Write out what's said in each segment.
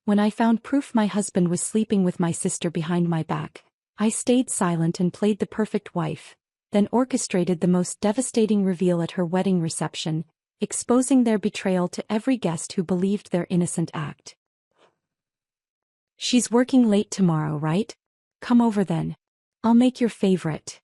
When I found proof my husband was sleeping with my sister behind my back, I stayed silent and played the perfect wife, then orchestrated the most devastating reveal at her wedding reception, exposing their betrayal to every guest who believed their innocent act. "She's working late tomorrow, right? Come over then. I'll make your favorite."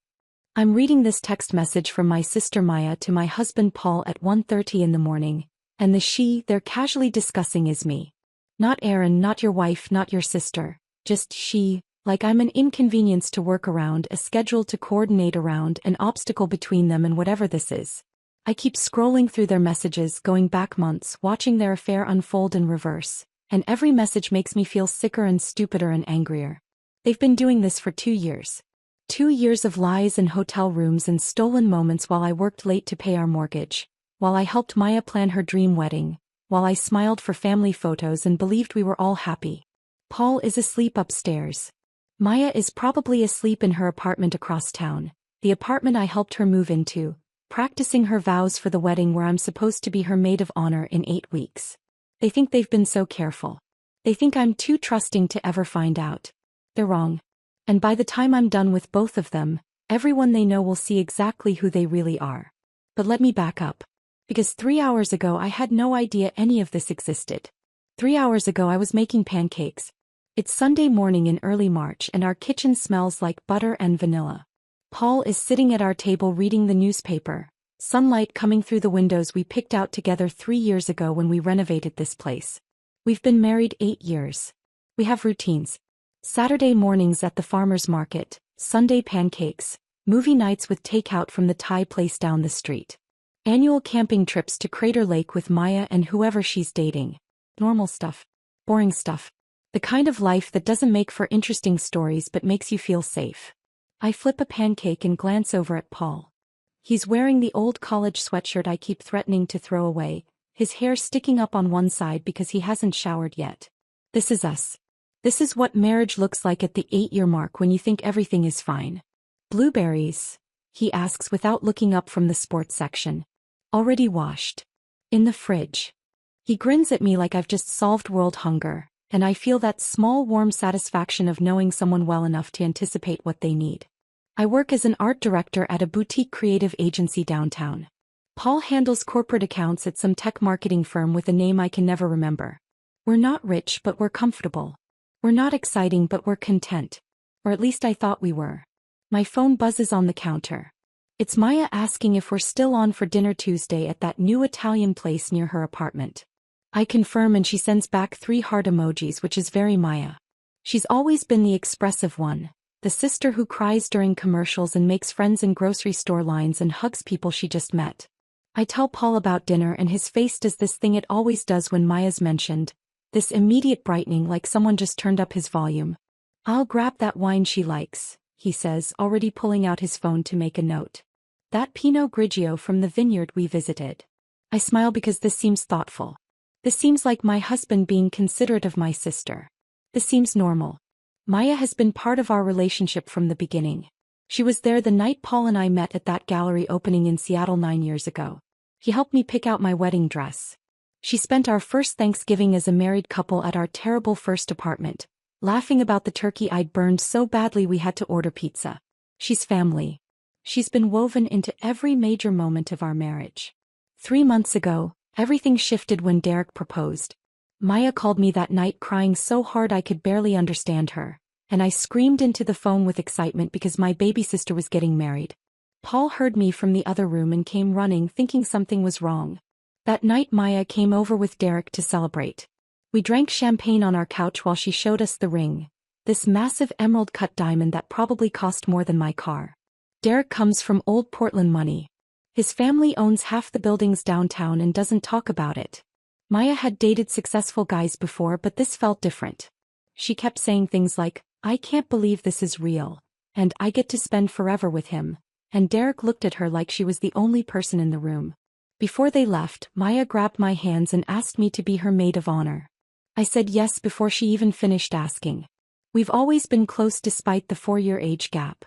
I'm reading this text message from my sister Maya to my husband Paul at 1:30 in the morning, and the she they're casually discussing is me. Not Erin, not your wife, not your sister, just she, like I'm an inconvenience to work around, a schedule to coordinate around, an obstacle between them and whatever this is. I keep scrolling through their messages, going back months, watching their affair unfold in reverse, and every message makes me feel sicker and stupider and angrier. They've been doing this for 2 years. 2 years of lies in hotel rooms and stolen moments while I worked late to pay our mortgage, while I helped Maya plan her dream wedding, while I smiled for family photos and believed we were all happy. Paul is asleep upstairs. Maya is probably asleep in her apartment across town, the apartment I helped her move into, practicing her vows for the wedding where I'm supposed to be her maid of honor in 8 weeks. They think they've been so careful. They think I'm too trusting to ever find out. They're wrong. And by the time I'm done with both of them, everyone they know will see exactly who they really are. But let me back up. Because 3 hours ago I had no idea any of this existed. 3 hours ago I was making pancakes. It's Sunday morning in early March and our kitchen smells like butter and vanilla. Paul is sitting at our table reading the newspaper, sunlight coming through the windows we picked out together 3 years ago when we renovated this place. We've been married 8 years. We have routines. Saturday mornings at the farmer's market, Sunday pancakes, movie nights with takeout from the Thai place down the street. Annual camping trips to Crater Lake with Maya and whoever she's dating. Normal stuff. Boring stuff. The kind of life that doesn't make for interesting stories but makes you feel safe. I flip a pancake and glance over at Paul. He's wearing the old college sweatshirt I keep threatening to throw away, his hair sticking up on one side because he hasn't showered yet. This is us. This is what marriage looks like at the 8-year mark when you think everything is fine. "Blueberries?" he asks without looking up from the sports section. "Already washed. In the fridge." He grins at me like I've just solved world hunger, and I feel that small warm satisfaction of knowing someone well enough to anticipate what they need. I work as an art director at a boutique creative agency downtown. Paul handles corporate accounts at some tech marketing firm with a name I can never remember. We're not rich but we're comfortable. We're not exciting but we're content. Or at least I thought we were. My phone buzzes on the counter. It's Maya asking if we're still on for dinner Tuesday at that new Italian place near her apartment. I confirm and she sends back 3 heart emojis, which is very Maya. She's always been the expressive one, the sister who cries during commercials and makes friends in grocery store lines and hugs people she just met. I tell Paul about dinner and his face does this thing it always does when Maya's mentioned, this immediate brightening like someone just turned up his volume. "I'll grab that wine she likes," he says, already pulling out his phone to make a note. "That Pinot Grigio from the vineyard we visited." I smile because this seems thoughtful. This seems like my husband being considerate of my sister. This seems normal. Maya has been part of our relationship from the beginning. She was there the night Paul and I met at that gallery opening in Seattle 9 years ago. He helped me pick out my wedding dress. She spent our first Thanksgiving as a married couple at our terrible first apartment, laughing about the turkey I'd burned so badly we had to order pizza. She's family. She's been woven into every major moment of our marriage. 3 months ago, everything shifted when Derek proposed. Maya called me that night crying so hard I could barely understand her, and I screamed into the phone with excitement because my baby sister was getting married. Paul heard me from the other room and came running thinking something was wrong. That night Maya came over with Derek to celebrate. We drank champagne on our couch while she showed us the ring, this massive emerald-cut diamond that probably cost more than my car. Derek comes from old Portland money. His family owns half the buildings downtown and doesn't talk about it. Maya had dated successful guys before but this felt different. She kept saying things like, "I can't believe this is real," and "I get to spend forever with him," and Derek looked at her like she was the only person in the room. Before they left, Maya grabbed my hands and asked me to be her maid of honor. I said yes before she even finished asking. We've always been close despite the 4-year age gap.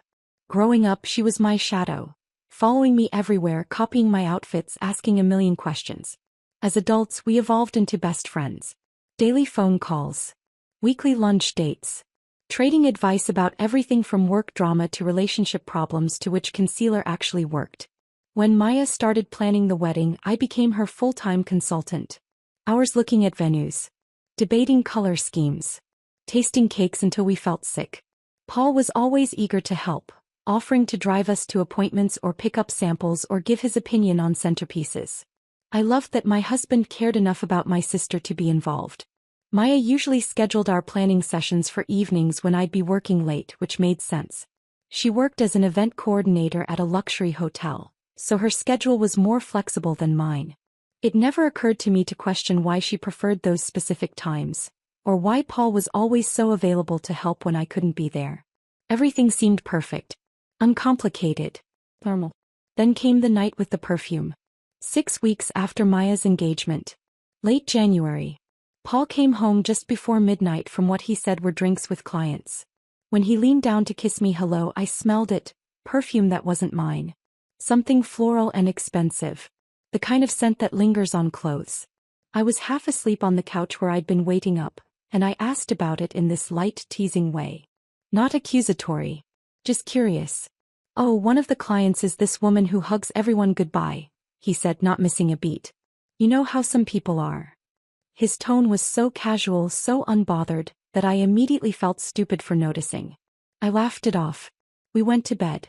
Growing up she was my shadow, following me everywhere, copying my outfits, asking a million questions. As adults we evolved into best friends. Daily phone calls, weekly lunch dates, trading advice about everything from work drama to relationship problems to which concealer actually worked. When Maya started planning the wedding, I became her full-time consultant. Hours looking at venues, debating color schemes, tasting cakes until we felt sick. Paul was always eager to help, offering to drive us to appointments or pick up samples or give his opinion on centerpieces. I loved that my husband cared enough about my sister to be involved. Maya usually scheduled our planning sessions for evenings when I'd be working late, which made sense. She worked as an event coordinator at a luxury hotel, so her schedule was more flexible than mine. It never occurred to me to question why she preferred those specific times, or why Paul was always so available to help when I couldn't be there. Everything seemed perfect, uncomplicated, normal. Then came the night with the perfume. 6 weeks after Maya's engagement. Late January. Paul came home just before midnight from what he said were drinks with clients. When he leaned down to kiss me hello, I smelled it, perfume that wasn't mine. Something floral and expensive. The kind of scent that lingers on clothes. I was half asleep on the couch where I'd been waiting up, and I asked about it in this light, teasing way. Not accusatory. Just curious. Oh, one of the clients is this woman who hugs everyone goodbye, he said, not missing a beat. You know how some people are. His tone was so casual, so unbothered, that I immediately felt stupid for noticing. I laughed it off. We went to bed.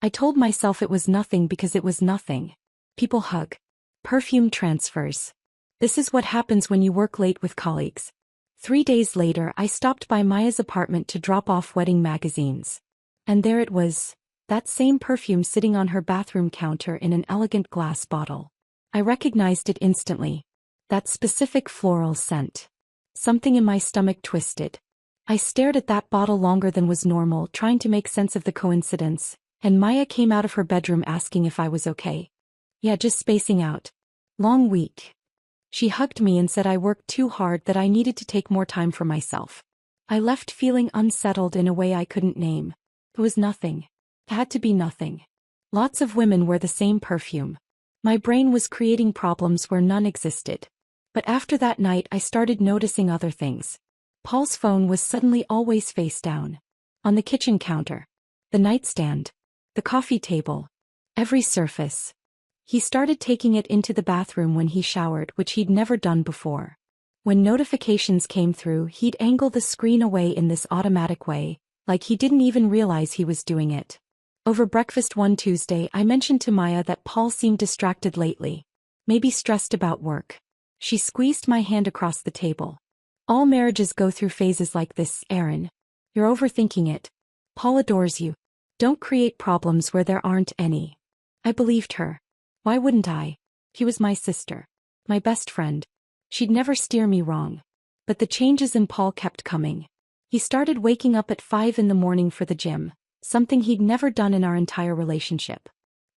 I told myself it was nothing because it was nothing. People hug. Perfume transfers. This is what happens when you work late with colleagues. 3 days later, I stopped by Maya's apartment to drop off wedding magazines. And there it was, that same perfume sitting on her bathroom counter in an elegant glass bottle. I recognized it instantly. That specific floral scent. Something in my stomach twisted. I stared at that bottle longer than was normal, trying to make sense of the coincidence, and Maya came out of her bedroom asking if I was okay. Yeah, just spacing out. Long week. She hugged me and said I worked too hard, that I needed to take more time for myself. I left feeling unsettled in a way I couldn't name. It was nothing. It had to be nothing. Lots of women wear the same perfume. My brain was creating problems where none existed. But after that night I started noticing other things. Paul's phone was suddenly always face down. On the kitchen counter. The nightstand. The coffee table. Every surface. He started taking it into the bathroom when he showered, which he'd never done before. When notifications came through, he'd angle the screen away in this automatic way, like he didn't even realize he was doing it. Over breakfast one Tuesday, I mentioned to Maya that Paul seemed distracted lately. Maybe stressed about work. She squeezed my hand across the table. All marriages go through phases like this, Erin. You're overthinking it. Paul adores you. Don't create problems where there aren't any. I believed her. Why wouldn't I? He was my sister. My best friend. She'd never steer me wrong. But the changes in Paul kept coming. He started waking up at 5 in the morning for the gym, something he'd never done in our entire relationship.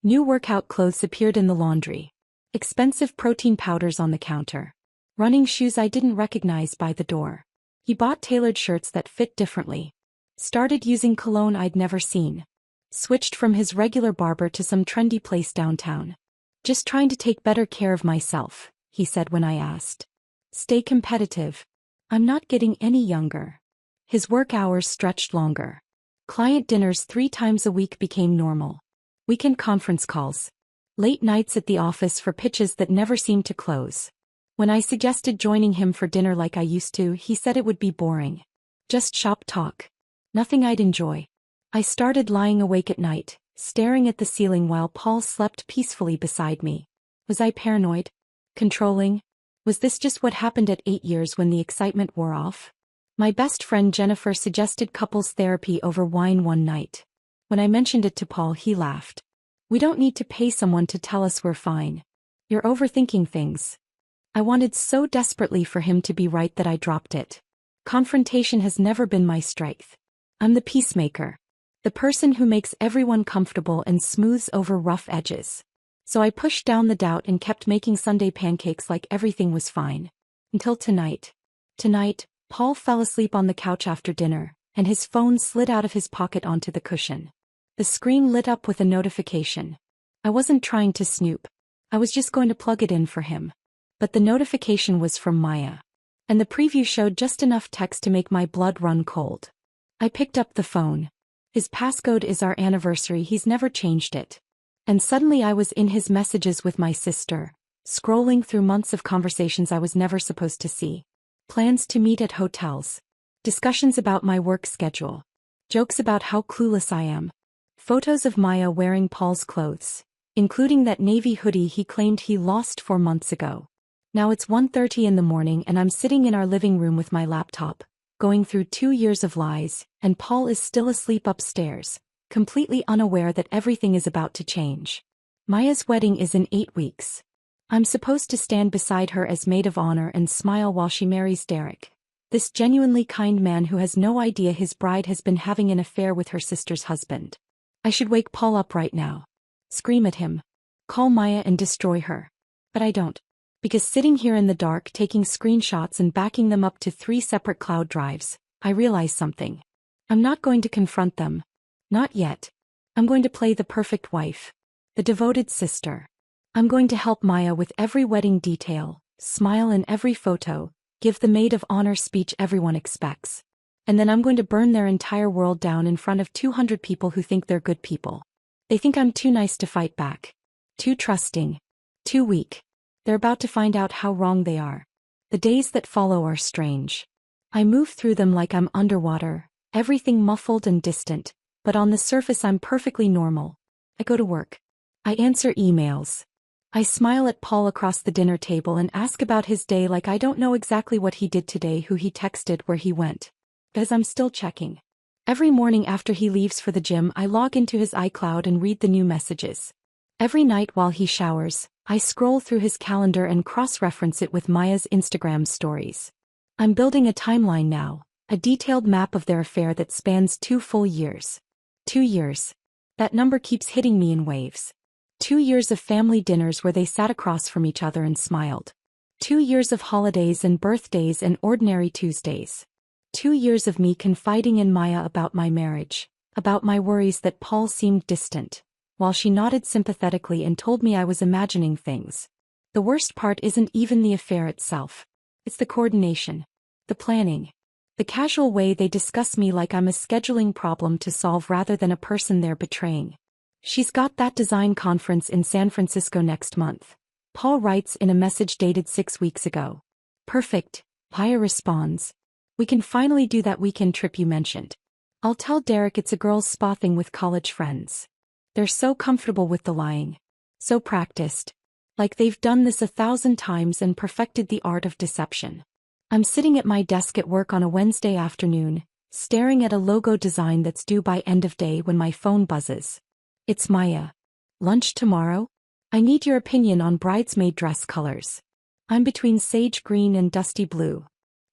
New workout clothes appeared in the laundry. Expensive protein powders on the counter. Running shoes I didn't recognize by the door. He bought tailored shirts that fit differently. Started using cologne I'd never seen. Switched from his regular barber to some trendy place downtown. Just trying to take better care of myself, he said when I asked. Stay competitive. I'm not getting any younger. His work hours stretched longer. Client dinners 3 times a week became normal. Weekend conference calls. Late nights at the office for pitches that never seemed to close. When I suggested joining him for dinner like I used to, he said it would be boring. Just shop talk. Nothing I'd enjoy. I started lying awake at night, staring at the ceiling while Paul slept peacefully beside me. Was I paranoid? Controlling? Was this just what happened at 8 years when the excitement wore off? My best friend Jennifer suggested couples therapy over wine one night. When I mentioned it to Paul, he laughed. We don't need to pay someone to tell us we're fine. You're overthinking things. I wanted so desperately for him to be right that I dropped it. Confrontation has never been my strength. I'm the peacemaker. The person who makes everyone comfortable and smooths over rough edges. So I pushed down the doubt and kept making Sunday pancakes like everything was fine. Until tonight. Tonight, Paul fell asleep on the couch after dinner, and his phone slid out of his pocket onto the cushion. The screen lit up with a notification. I wasn't trying to snoop. I was just going to plug it in for him. But the notification was from Maya. and the preview showed just enough text to make my blood run cold. I picked up the phone. His passcode is our anniversary, he's never changed it. And suddenly I was in his messages with my sister, scrolling through months of conversations I was never supposed to see. Plans to meet at hotels. Discussions about my work schedule. Jokes about how clueless I am. Photos of Maya wearing Paul's clothes, including that navy hoodie he claimed he lost 4 months ago. Now it's 1:30 in the morning and I'm sitting in our living room with my laptop, going through 2 years of lies, and Paul is still asleep upstairs, completely unaware that everything is about to change. Maya's wedding is in 8 weeks. I'm supposed to stand beside her as maid of honor and smile while she marries Derek, this genuinely kind man who has no idea his bride has been having an affair with her sister's husband. I should wake Paul up right now. Scream at him. Call Maya and destroy her. But I don't. Because sitting here in the dark taking screenshots and backing them up to 3 separate cloud drives, I realize something. I'm not going to confront them. Not yet. I'm going to play the perfect wife. The devoted sister. I'm going to help Maya with every wedding detail, smile in every photo, give the maid of honor speech everyone expects. And then I'm going to burn their entire world down in front of 200 people who think they're good people. They think I'm too nice to fight back. Too trusting. Too weak. They're about to find out how wrong they are. The days that follow are strange. I move through them like I'm underwater, everything muffled and distant, but on the surface I'm perfectly normal. I go to work. I answer emails. I smile at Paul across the dinner table and ask about his day like I don't know exactly what he did today, who he texted, where he went. Because I'm still checking. Every morning after he leaves for the gym, I log into his iCloud and read the new messages. Every night while he showers, I scroll through his calendar and cross-reference it with Maya's Instagram stories. I'm building a timeline now, a detailed map of their affair that spans 2 full years. 2 years. That number keeps hitting me in waves. 2 years of family dinners where they sat across from each other and smiled. 2 years of holidays and birthdays and ordinary Tuesdays. 2 years of me confiding in Maya about my marriage, about my worries that Paul seemed distant, while she nodded sympathetically and told me I was imagining things. The worst part isn't even the affair itself. It's the coordination. The planning. The casual way they discuss me like I'm a scheduling problem to solve rather than a person they're betraying. She's got that design conference in San Francisco next month. Paul writes in a message dated 6 weeks ago. Perfect, Maya responds. We can finally do that weekend trip you mentioned. I'll tell Derek it's a girls' spa thing with college friends. They're so comfortable with the lying. So practiced. Like they've done this 1,000 times and perfected the art of deception. I'm sitting at my desk at work on a Wednesday afternoon, staring at a logo design that's due by end of day when my phone buzzes. It's Maya. Lunch tomorrow? I need your opinion on bridesmaid dress colors. I'm between sage green and dusty blue.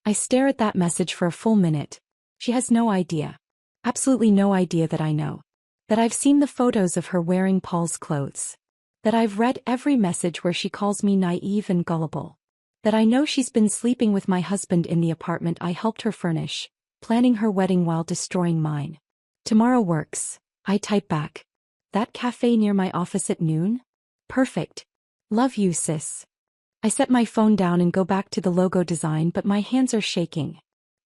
I stare at that message for a full minute. She has no idea. Absolutely no idea that I know. That I've seen the photos of her wearing Paul's clothes. That I've read every message where she calls me naive and gullible. That I know she's been sleeping with my husband in the apartment I helped her furnish, planning her wedding while destroying mine. Tomorrow works, I type back. That cafe near my office at noon? Perfect. Love you, sis. I set my phone down and go back to the logo design, but my hands are shaking.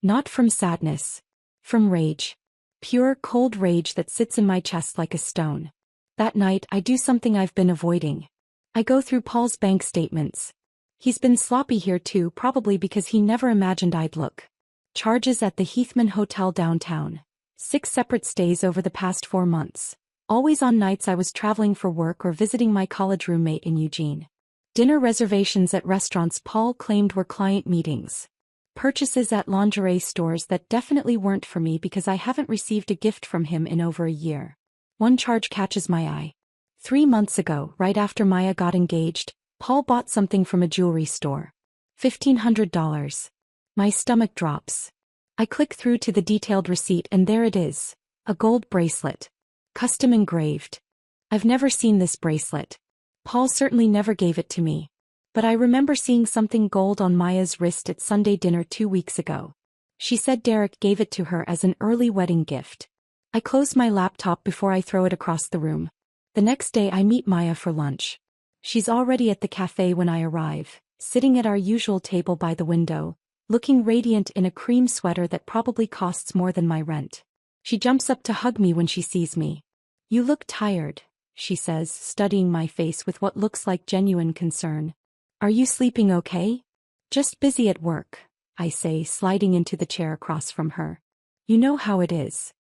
Not from sadness. From rage. Pure, cold rage that sits in my chest like a stone. That night I do something I've been avoiding. I go through Paul's bank statements. He's been sloppy here too, probably because he never imagined I'd look. Charges at the Heathman Hotel downtown. 6 separate stays over the past 4 months. Always on nights I was traveling for work or visiting my college roommate in Eugene. Dinner reservations at restaurants Paul claimed were client meetings. Purchases at lingerie stores that definitely weren't for me because I haven't received a gift from him in over a year. One charge catches my eye. 3 months ago, right after Maya got engaged, Paul bought something from a jewelry store. $1,500. My stomach drops. I click through to the detailed receipt and there it is. A gold bracelet. Custom engraved. I've never seen this bracelet. Paul certainly never gave it to me. But I remember seeing something gold on Maya's wrist at Sunday dinner 2 weeks ago. She said Derek gave it to her as an early wedding gift. I close my laptop before I throw it across the room. The next day I meet Maya for lunch. She's already at the cafe when I arrive, sitting at our usual table by the window, looking radiant in a cream sweater that probably costs more than my rent. She jumps up to hug me when she sees me. "You look tired," she says, studying my face with what looks like genuine concern. "Are you sleeping okay?" "Just busy at work," I say, sliding into the chair across from her. "You know how it is."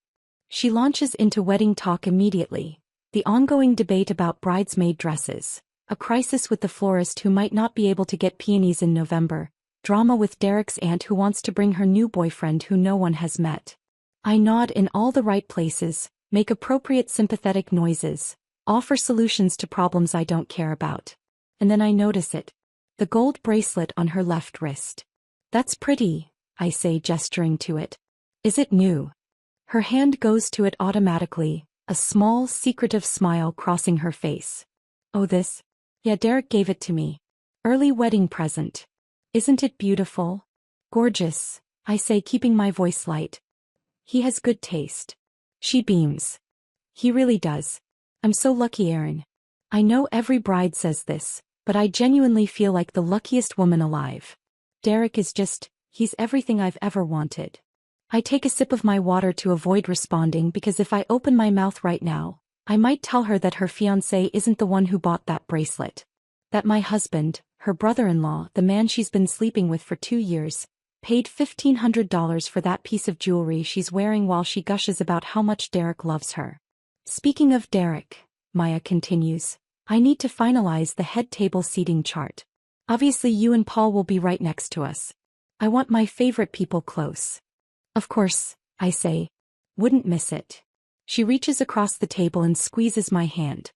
She launches into wedding talk immediately. The ongoing debate about bridesmaid dresses, a crisis with the florist who might not be able to get peonies in November, drama with Derek's aunt who wants to bring her new boyfriend who no one has met. I nod in all the right places, make appropriate sympathetic noises, offer solutions to problems I don't care about. And then I notice it. The gold bracelet on her left wrist. "That's pretty," I say, gesturing to it. "Is it new?" Her hand goes to it automatically, a small, secretive smile crossing her face. "Oh, this? Yeah, Derek gave it to me. Early wedding present. Isn't it beautiful?" "Gorgeous," I say, keeping my voice light. "He has good taste." She beams. "He really does. I'm so lucky, Aaron." I know every bride says this, but I genuinely feel like the luckiest woman alive. Derek is he's everything I've ever wanted. I take a sip of my water to avoid responding because if I open my mouth right now, I might tell her that her fiancé isn't the one who bought that bracelet. That my husband, her brother-in-law, the man she's been sleeping with for 2 years, paid $1,500 for that piece of jewelry she's wearing while she gushes about how much Derek loves her. "Speaking of Derek," Maya continues, "I need to finalize the head table seating chart. Obviously you and Paul will be right next to us. I want my favorite people close." "Of course," I say. "Wouldn't miss it." She reaches across the table and squeezes my hand.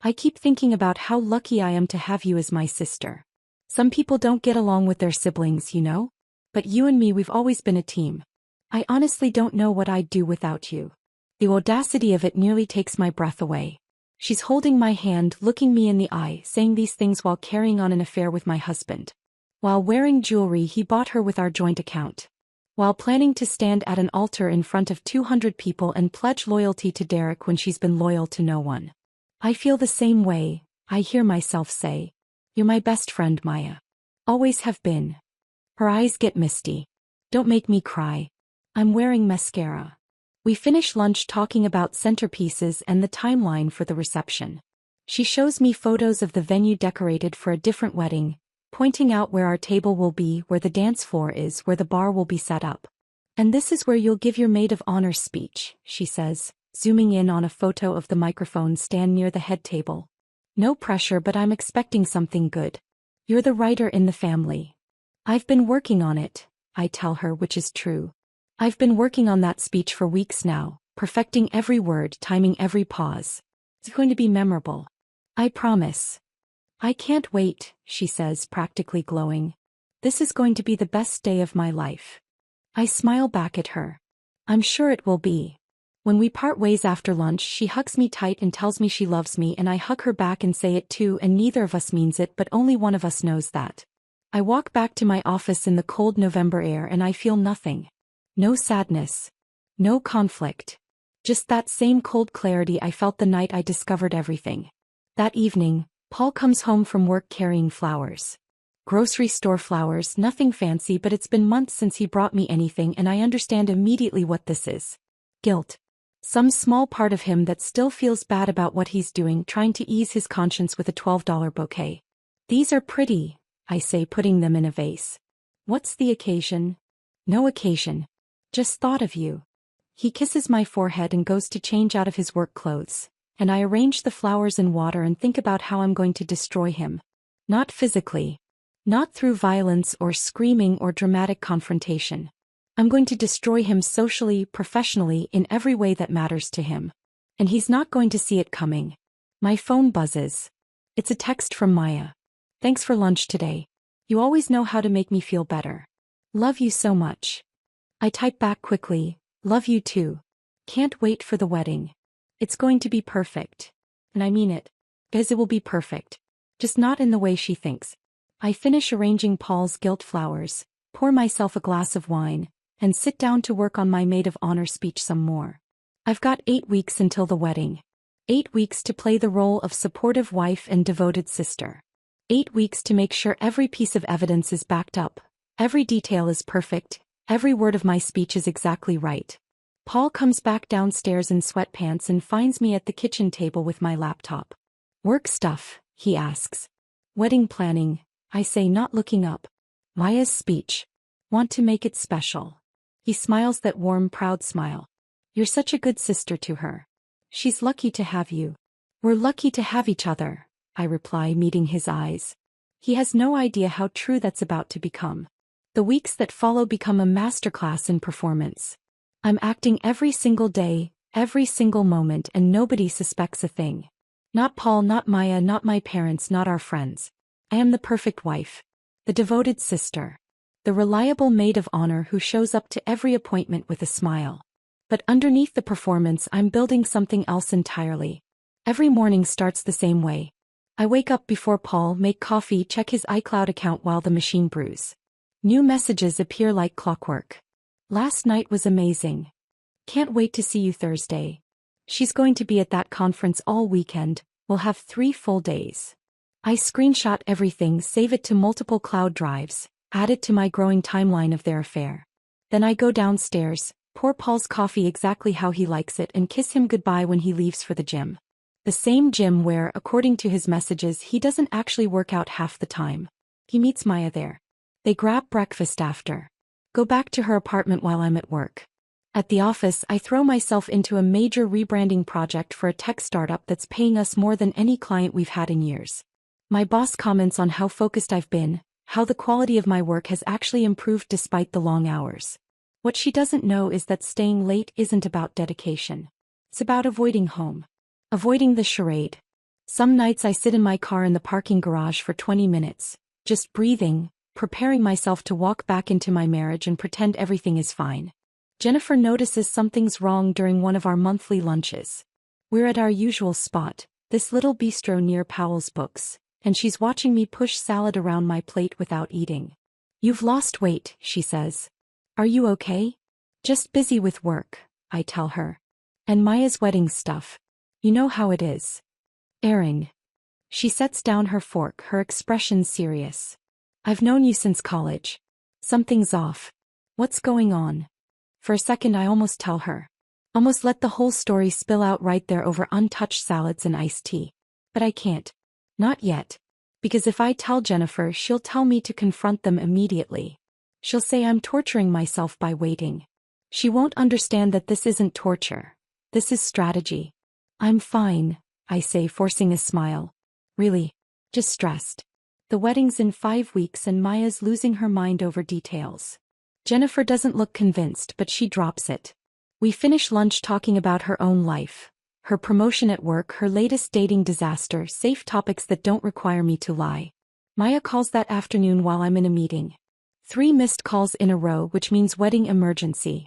"I keep thinking about how lucky I am to have you as my sister. Some people don't get along with their siblings, you know? But you and me, we've always been a team. I honestly don't know what I'd do without you." The audacity of it nearly takes my breath away. She's holding my hand, looking me in the eye, saying these things while carrying on an affair with my husband. While wearing jewelry he bought her with our joint account. While planning to stand at an altar in front of 200 people and pledge loyalty to Derek when she's been loyal to no one. "I feel the same way," I hear myself say. "You're my best friend, Maya. Always have been." Her eyes get misty. "Don't make me cry. I'm wearing mascara." We finish lunch talking about centerpieces and the timeline for the reception. She shows me photos of the venue decorated for a different wedding, pointing out where our table will be, where the dance floor is, where the bar will be set up. "And this is where you'll give your maid of honor speech," she says, zooming in on a photo of the microphone stand near the head table. "No pressure, but I'm expecting something good. You're the writer in the family." "I've been working on it," I tell her, which is true. I've been working on that speech for weeks now, perfecting every word, timing every pause. It's going to be memorable. I promise. "I can't wait," she says, practically glowing. "This is going to be the best day of my life." I smile back at her. "I'm sure it will be." When we part ways after lunch, she hugs me tight and tells me she loves me, and I hug her back and say it too, and neither of us means it, but only one of us knows that. I walk back to my office in the cold November air and I feel nothing. No sadness. No conflict. Just that same cold clarity I felt the night I discovered everything. That evening, Paul comes home from work carrying flowers. Grocery store flowers, nothing fancy, but it's been months since he brought me anything, and I understand immediately what this is. Guilt. Some small part of him that still feels bad about what he's doing, trying to ease his conscience with a $12 bouquet. "These are pretty," I say, putting them in a vase. "What's the occasion?" "No occasion. Just thought of you." He kisses my forehead and goes to change out of his work clothes, and I arrange the flowers in water and think about how I'm going to destroy him. Not physically. Not through violence or screaming or dramatic confrontation. I'm going to destroy him socially, professionally, in every way that matters to him. And he's not going to see it coming. My phone buzzes. It's a text from Maya. "Thanks for lunch today. You always know how to make me feel better. Love you so much." I type back quickly, "Love you too. Can't wait for the wedding. It's going to be perfect." And I mean it. Because it will be perfect. Just not in the way she thinks. I finish arranging Paul's gilt flowers, pour myself a glass of wine, and sit down to work on my maid of honor speech some more. I've got 8 weeks until the wedding. 8 weeks to play the role of supportive wife and devoted sister. 8 weeks to make sure every piece of evidence is backed up, Every detail is perfect, every word of my speech is exactly right. Paul comes back downstairs in sweatpants and finds me at the kitchen table with my laptop. Work stuff, he asks. Wedding planning, I say, not looking up. Maya's speech. Want to make it special. He smiles that warm, proud smile. You're such a good sister to her. She's lucky to have you. We're lucky to have each other, I reply, meeting his eyes. He has no idea how true that's about to become. The weeks that follow become a masterclass in performance. I'm acting every single day, every single moment, and nobody suspects a thing. Not Paul, not Maya, not my parents, not our friends. I am the perfect wife. The devoted sister. The reliable maid of honor who shows up to every appointment with a smile. But underneath the performance, I'm building something else entirely. Every morning starts the same way. I wake up before Paul, make coffee, check his iCloud account while the machine brews. New messages appear like clockwork. Last night was amazing. Can't wait to see you Thursday. She's going to be at that conference all weekend. We'll have 3 full days. I screenshot everything, save it to multiple cloud drives, add it to my growing timeline of their affair. Then I go downstairs, pour Paul's coffee exactly how he likes it, and kiss him goodbye when he leaves for the gym. The same gym where, according to his messages, he doesn't actually work out half the time. He meets Maya there. They grab breakfast after. Go back to her apartment while I'm at work. At the office, I throw myself into a major rebranding project for a tech startup that's paying us more than any client we've had in years. My boss comments on how focused I've been, how the quality of my work has actually improved despite the long hours. What she doesn't know is that staying late isn't about dedication. It's about avoiding home. Avoiding the charade. Some nights I sit in my car in the parking garage for 20 minutes, just breathing, preparing myself to walk back into my marriage and pretend everything is fine. Jennifer notices something's wrong during one of our monthly lunches. We're at our usual spot, this little bistro near Powell's Books, and she's watching me push salad around my plate without eating. You've lost weight, she says. Are you okay? Just busy with work, I tell her. And Maya's wedding stuff. You know how it is. Erin. She sets down her fork, her expression serious. I've known you since college. Something's off. What's going on? For a second I almost tell her. Almost let the whole story spill out right there over untouched salads and iced tea. But I can't. Not yet. Because if I tell Jennifer, she'll tell me to confront them immediately. She'll say I'm torturing myself by waiting. She won't understand that this isn't torture. This is strategy. I'm fine, I say, forcing a smile. Really? Just stressed. The wedding's in 5 weeks and Maya's losing her mind over details. Jennifer doesn't look convinced, but she drops it. We finish lunch talking about her own life. Her promotion at work, her latest dating disaster, safe topics that don't require me to lie. Maya calls that afternoon while I'm in a meeting. 3 missed calls in a row, which means wedding emergency.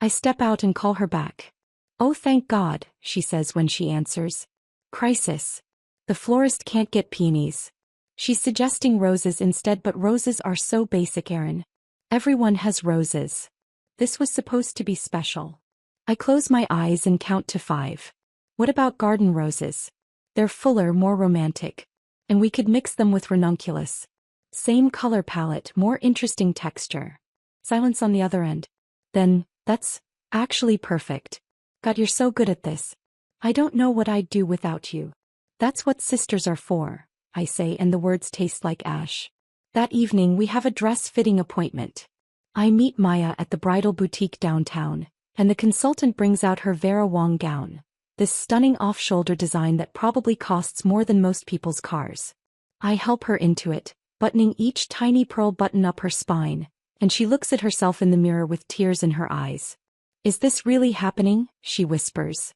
I step out and call her back. Oh, thank God, she says when she answers. Crisis. The florist can't get peonies. She's suggesting roses instead, but roses are so basic, Erin. Everyone has roses. This was supposed to be special. I close my eyes and count to 5. What about garden roses? They're fuller, more romantic. And we could mix them with ranunculus. Same color palette, more interesting texture. Silence on the other end. Then, that's actually perfect. God, you're so good at this. I don't know what I'd do without you. That's what sisters are for, I say, and the words taste like ash. That evening we have a dress-fitting appointment. I meet Maya at the bridal boutique downtown, and the consultant brings out her Vera Wang gown. This stunning off-shoulder design that probably costs more than most people's cars. I help her into it, buttoning each tiny pearl button up her spine, and she looks at herself in the mirror with tears in her eyes. Is this really happening? She whispers.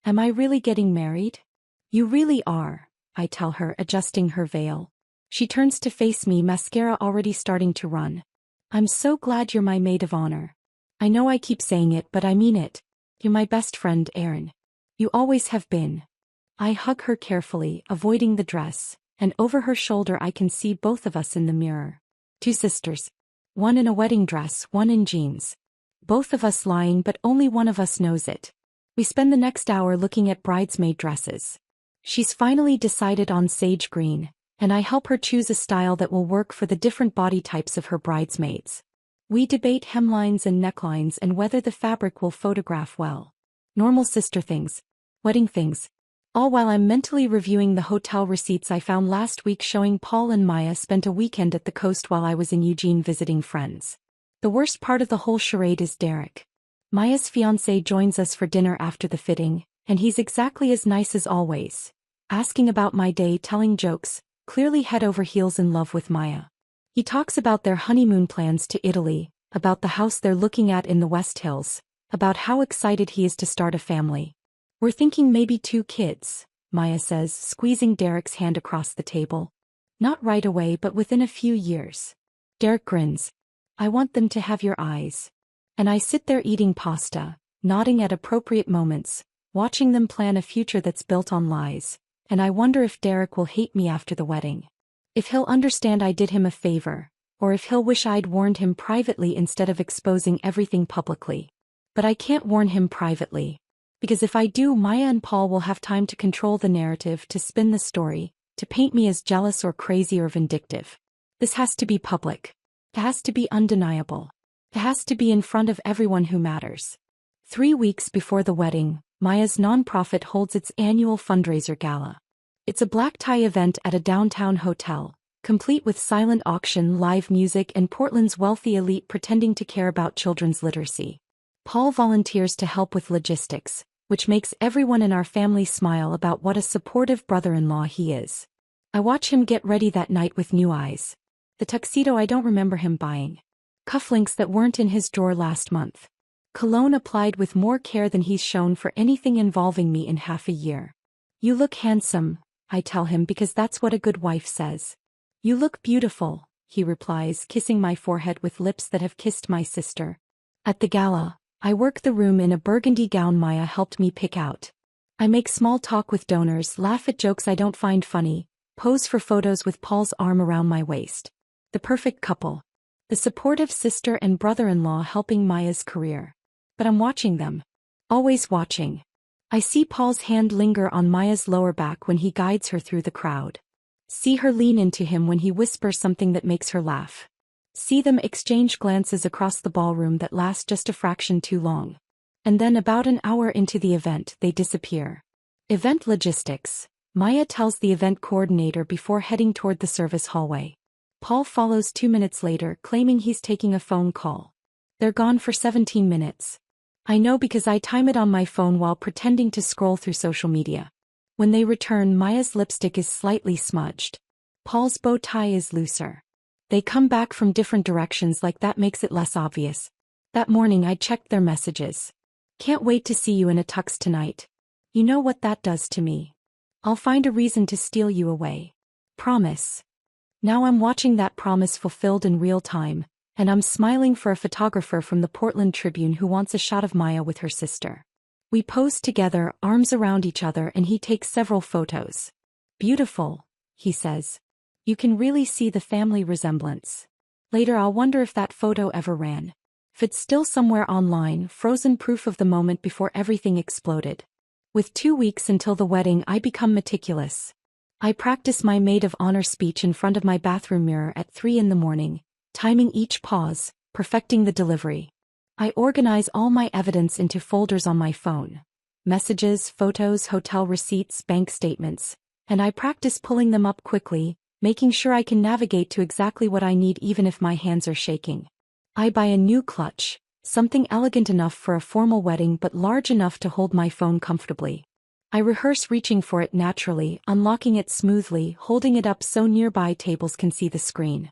Am I really getting married? You really are, I tell her, adjusting her veil. She turns to face me, mascara already starting to run. I'm so glad you're my maid of honor. I know I keep saying it, but I mean it. You're my best friend, Erin. You always have been. I hug her carefully, avoiding the dress, and over her shoulder I can see both of us in the mirror. 2 sisters. One in a wedding dress, one in jeans. Both of us lying, but only one of us knows it. We spend the next hour looking at bridesmaid dresses. She's finally decided on sage green, and I help her choose a style that will work for the different body types of her bridesmaids. We debate hemlines and necklines and whether the fabric will photograph well. Normal sister things. Wedding things. All while I'm mentally reviewing the hotel receipts I found last week showing Paul and Maya spent a weekend at the coast while I was in Eugene visiting friends. The worst part of the whole charade is Derek. Maya's fiancé joins us for dinner after the fitting, and he's exactly as nice as always. Asking about my day, telling jokes, clearly head over heels in love with Maya. He talks about their honeymoon plans to Italy, about the house they're looking at in the West Hills, about how excited he is to start a family. We're thinking maybe 2 kids, Maya says, squeezing Derek's hand across the table. Not right away, but within a few years. Derek grins. I want them to have your eyes. And I sit there eating pasta, nodding at appropriate moments, watching them plan a future that's built on lies, and I wonder if Derek will hate me after the wedding. If he'll understand I did him a favor, or if he'll wish I'd warned him privately instead of exposing everything publicly. But I can't warn him privately. Because if I do, Maya and Paul will have time to control the narrative, to spin the story, to paint me as jealous or crazy or vindictive. This has to be public. It has to be undeniable. It has to be in front of everyone who matters. 3 weeks before the wedding, Maya's nonprofit holds its annual fundraiser gala. It's a black tie event at a downtown hotel, complete with silent auction, live music, and Portland's wealthy elite pretending to care about children's literacy. Paul volunteers to help with logistics, which makes everyone in our family smile about what a supportive brother-in-law he is. I watch him get ready that night with new eyes. The tuxedo I don't remember him buying. Cufflinks that weren't in his drawer last month. Cologne applied with more care than he's shown for anything involving me in half a year. You look handsome, I tell him, because that's what a good wife says. You look beautiful, he replies, kissing my forehead with lips that have kissed my sister. At the gala, I work the room in a burgundy gown Maya helped me pick out. I make small talk with donors, laugh at jokes I don't find funny, pose for photos with Paul's arm around my waist. The perfect couple. The supportive sister and brother-in-law helping Maya's career. But I'm watching them. Always watching. I see Paul's hand linger on Maya's lower back when he guides her through the crowd. See her lean into him when he whispers something that makes her laugh. See them exchange glances across the ballroom that last just a fraction too long. And then about an hour into the event, they disappear. Event logistics, Maya tells the event coordinator before heading toward the service hallway. Paul follows 2 minutes later, claiming he's taking a phone call. They're gone for 17 minutes. I know because I time it on my phone while pretending to scroll through social media. When they return, Maya's lipstick is slightly smudged. Paul's bow tie is looser. They come back from different directions, like that makes it less obvious. That morning I checked their messages. Can't wait to see you in a tux tonight. You know what that does to me. I'll find a reason to steal you away. Promise. Now I'm watching that promise fulfilled in real time, and I'm smiling for a photographer from the Portland Tribune who wants a shot of Maya with her sister. We pose together, arms around each other, and he takes several photos. Beautiful, he says. You can really see the family resemblance. Later I'll wonder if that photo ever ran. If it's still somewhere online, frozen proof of the moment before everything exploded. With 2 weeks until the wedding, I become meticulous. I practice my maid of honor speech in front of my bathroom mirror at 3 in the morning, timing each pause, perfecting the delivery. I organize all my evidence into folders on my phone. Messages, photos, hotel receipts, bank statements. And I practice pulling them up quickly, making sure I can navigate to exactly what I need even if my hands are shaking. I buy a new clutch, something elegant enough for a formal wedding but large enough to hold my phone comfortably. I rehearse reaching for it naturally, unlocking it smoothly, holding it up so nearby tables can see the screen.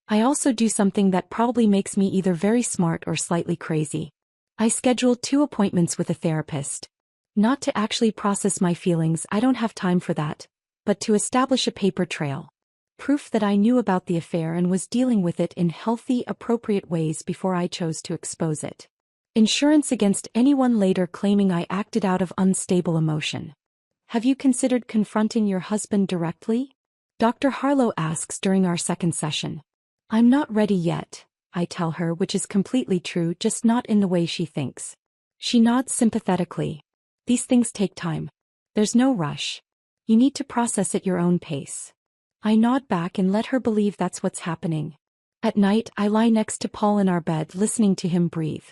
I also do something that probably makes me either very smart or slightly crazy. I schedule 2 appointments with a therapist. Not to actually process my feelings, I don't have time for that, but to establish a paper trail. Proof that I knew about the affair and was dealing with it in healthy, appropriate ways before I chose to expose it. Insurance against anyone later claiming I acted out of unstable emotion. Have you considered confronting your husband directly? Dr. Harlow asks during our second session. I'm not ready yet, I tell her, which is completely true, just not in the way she thinks. She nods sympathetically. These things take time. There's no rush. You need to process at your own pace. I nod back and let her believe that's what's happening. At night, I lie next to Paul in our bed listening to him breathe.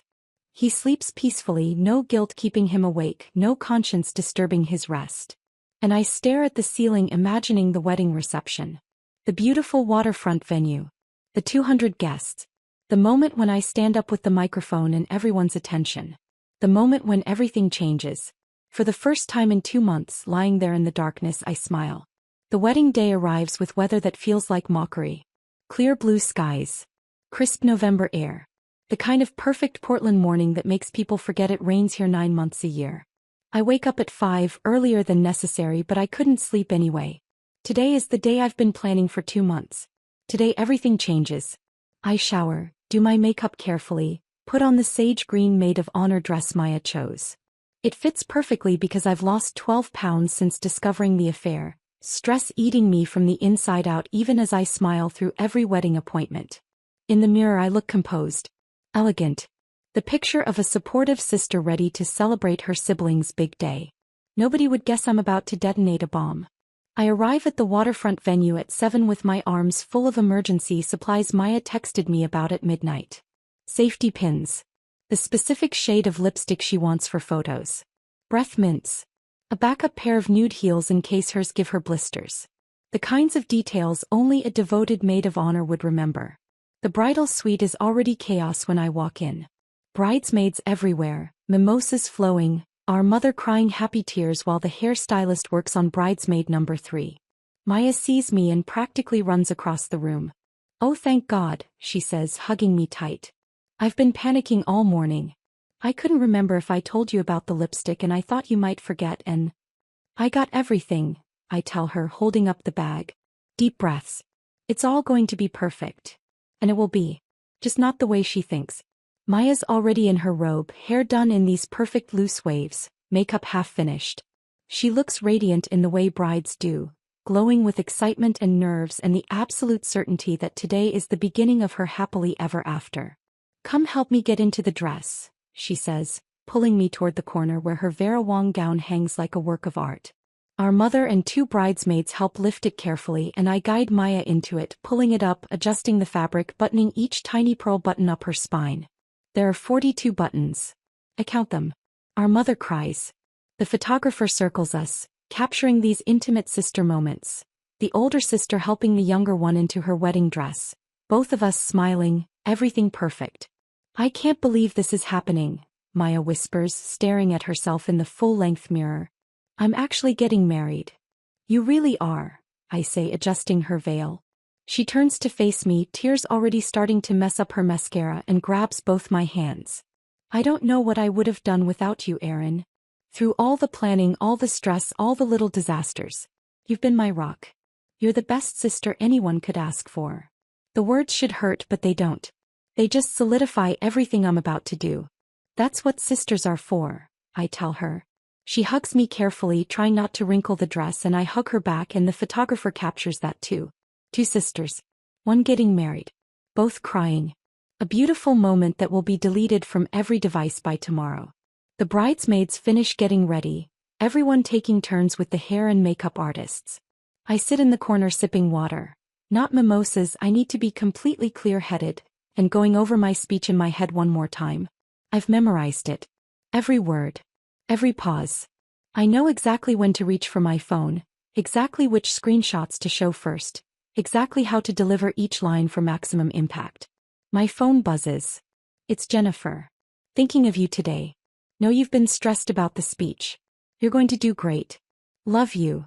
He sleeps peacefully, no guilt keeping him awake, no conscience disturbing his rest. And I stare at the ceiling imagining the wedding reception. The beautiful waterfront venue. The 200 guests. The moment when I stand up with the microphone and everyone's attention. The moment when everything changes. For the first time in 2 months, lying there in the darkness, I smile. The wedding day arrives with weather that feels like mockery. Clear blue skies. Crisp November air. The kind of perfect Portland morning that makes people forget it rains here 9 months a year. I wake up at 5, earlier than necessary, but I couldn't sleep anyway. Today is the day I've been planning for 2 months. Today everything changes. I shower, do my makeup carefully, put on the sage green maid of honor dress Maya chose. It fits perfectly because I've lost 12 pounds since discovering the affair, stress eating me from the inside out even as I smile through every wedding appointment. In the mirror I look composed. Elegant. The picture of a supportive sister ready to celebrate her sibling's big day. Nobody would guess I'm about to detonate a bomb. I arrive at the waterfront venue at 7 with my arms full of emergency supplies Maya texted me about at midnight. Safety pins. The specific shade of lipstick she wants for photos. Breath mints. A backup pair of nude heels in case hers give her blisters. The kinds of details only a devoted maid of honor would remember. The bridal suite is already chaos when I walk in. Bridesmaids everywhere, mimosas flowing, our mother crying happy tears while the hairstylist works on bridesmaid number 3. Maya sees me and practically runs across the room. "Oh, thank God," she says, hugging me tight. "I've been panicking all morning. I couldn't remember if I told you about the lipstick and I thought you might forget and—" "I got everything," I tell her, holding up the bag. Deep breaths. "It's all going to be perfect. And it will be. Just not the way she thinks." Maya's already in her robe, hair done in these perfect loose waves, makeup half finished. She looks radiant in the way brides do, glowing with excitement and nerves and the absolute certainty that today is the beginning of her happily ever after. "Come help me get into the dress," she says, pulling me toward the corner where her Vera Wang gown hangs like a work of art. Our mother and 2 bridesmaids help lift it carefully and I guide Maya into it, pulling it up, adjusting the fabric, buttoning each tiny pearl button up her spine. There are 42 buttons. I count them. Our mother cries. The photographer circles us, capturing these intimate sister moments. The older sister helping the younger one into her wedding dress. Both of us smiling, everything perfect. "I can't believe this is happening," Maya whispers, staring at herself in the full-length mirror. "I'm actually getting married." "You really are," I say, adjusting her veil. She turns to face me, tears already starting to mess up her mascara, and grabs both my hands. "I don't know what I would have done without you, Erin. Through all the planning, all the stress, all the little disasters. You've been my rock. You're the best sister anyone could ask for." The words should hurt, but they don't. They just solidify everything I'm about to do. "That's what sisters are for," I tell her. She hugs me carefully, trying not to wrinkle the dress, and I hug her back, and the photographer captures that too. 2 sisters. 1 getting married. Both crying. A beautiful moment that will be deleted from every device by tomorrow. The bridesmaids finish getting ready, everyone taking turns with the hair and makeup artists. I sit in the corner sipping water. Not mimosas, I need to be completely clear-headed, and going over my speech in my head one more time. I've memorized it. Every word. Every pause. I know exactly when to reach for my phone, exactly which screenshots to show first, exactly how to deliver each line for maximum impact. My phone buzzes. It's Jennifer. "Thinking of you today. Know you've been stressed about the speech. You're going to do great. Love you."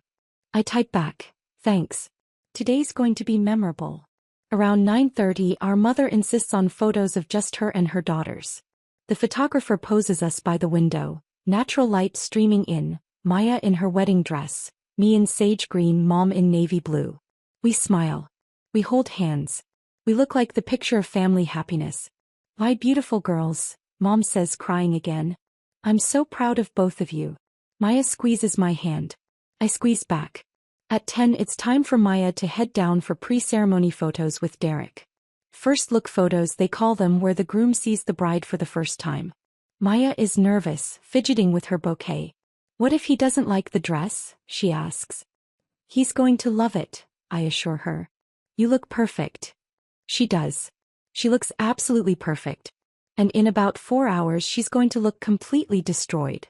I type back, "Thanks. Today's going to be memorable." Around 9:30, our mother insists on photos of just her and her daughters. The photographer poses us by the window. Natural light streaming in, Maya in her wedding dress, me in sage green, Mom in navy blue. We smile. We hold hands. We look like the picture of family happiness. "Why, beautiful girls," Mom says, crying again. "I'm so proud of both of you." Maya squeezes my hand. I squeeze back. At 10, it's time for Maya to head down for pre-ceremony photos with Derek. First look photos, they call them, where the groom sees the bride for the first time. Maya is nervous, fidgeting with her bouquet. "What if he doesn't like the dress?" she asks. "He's going to love it," I assure her. You look perfect. She does. She looks absolutely perfect. And in about 4 hours she's going to look completely destroyed.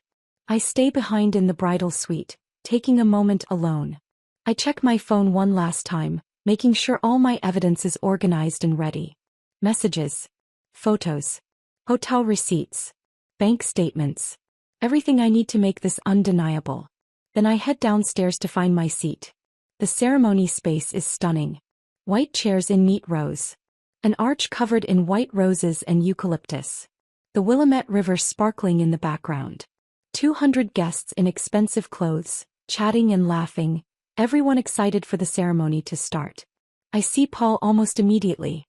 I stay behind in the bridal suite, taking a moment alone. I check my phone one last time, making sure all my evidence is organized and ready. Messages, photos, hotel receipts, bank statements. Everything I need to make this undeniable. Then I head downstairs to find my seat. The ceremony space is stunning. White chairs in neat rows. An arch covered in white roses and eucalyptus. The Willamette River sparkling in the background. 200 guests in expensive clothes, chatting and laughing, everyone excited for the ceremony to start. I see Paul almost immediately.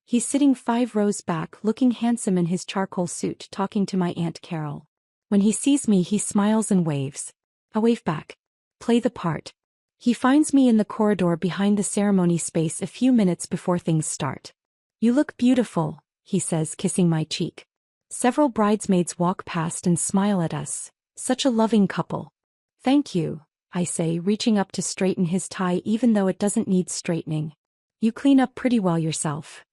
He's sitting 5 rows back, looking handsome in his charcoal suit, talking to my Aunt Carol. When he sees me, he smiles and waves. I wave back. Play the part. He finds me in the corridor behind the ceremony space a few minutes before things start. You look beautiful, he says, kissing my cheek. Several bridesmaids walk past and smile at us. Such a loving couple. Thank you, I say, reaching up to straighten his tie even though it doesn't need straightening. You clean up pretty well yourself.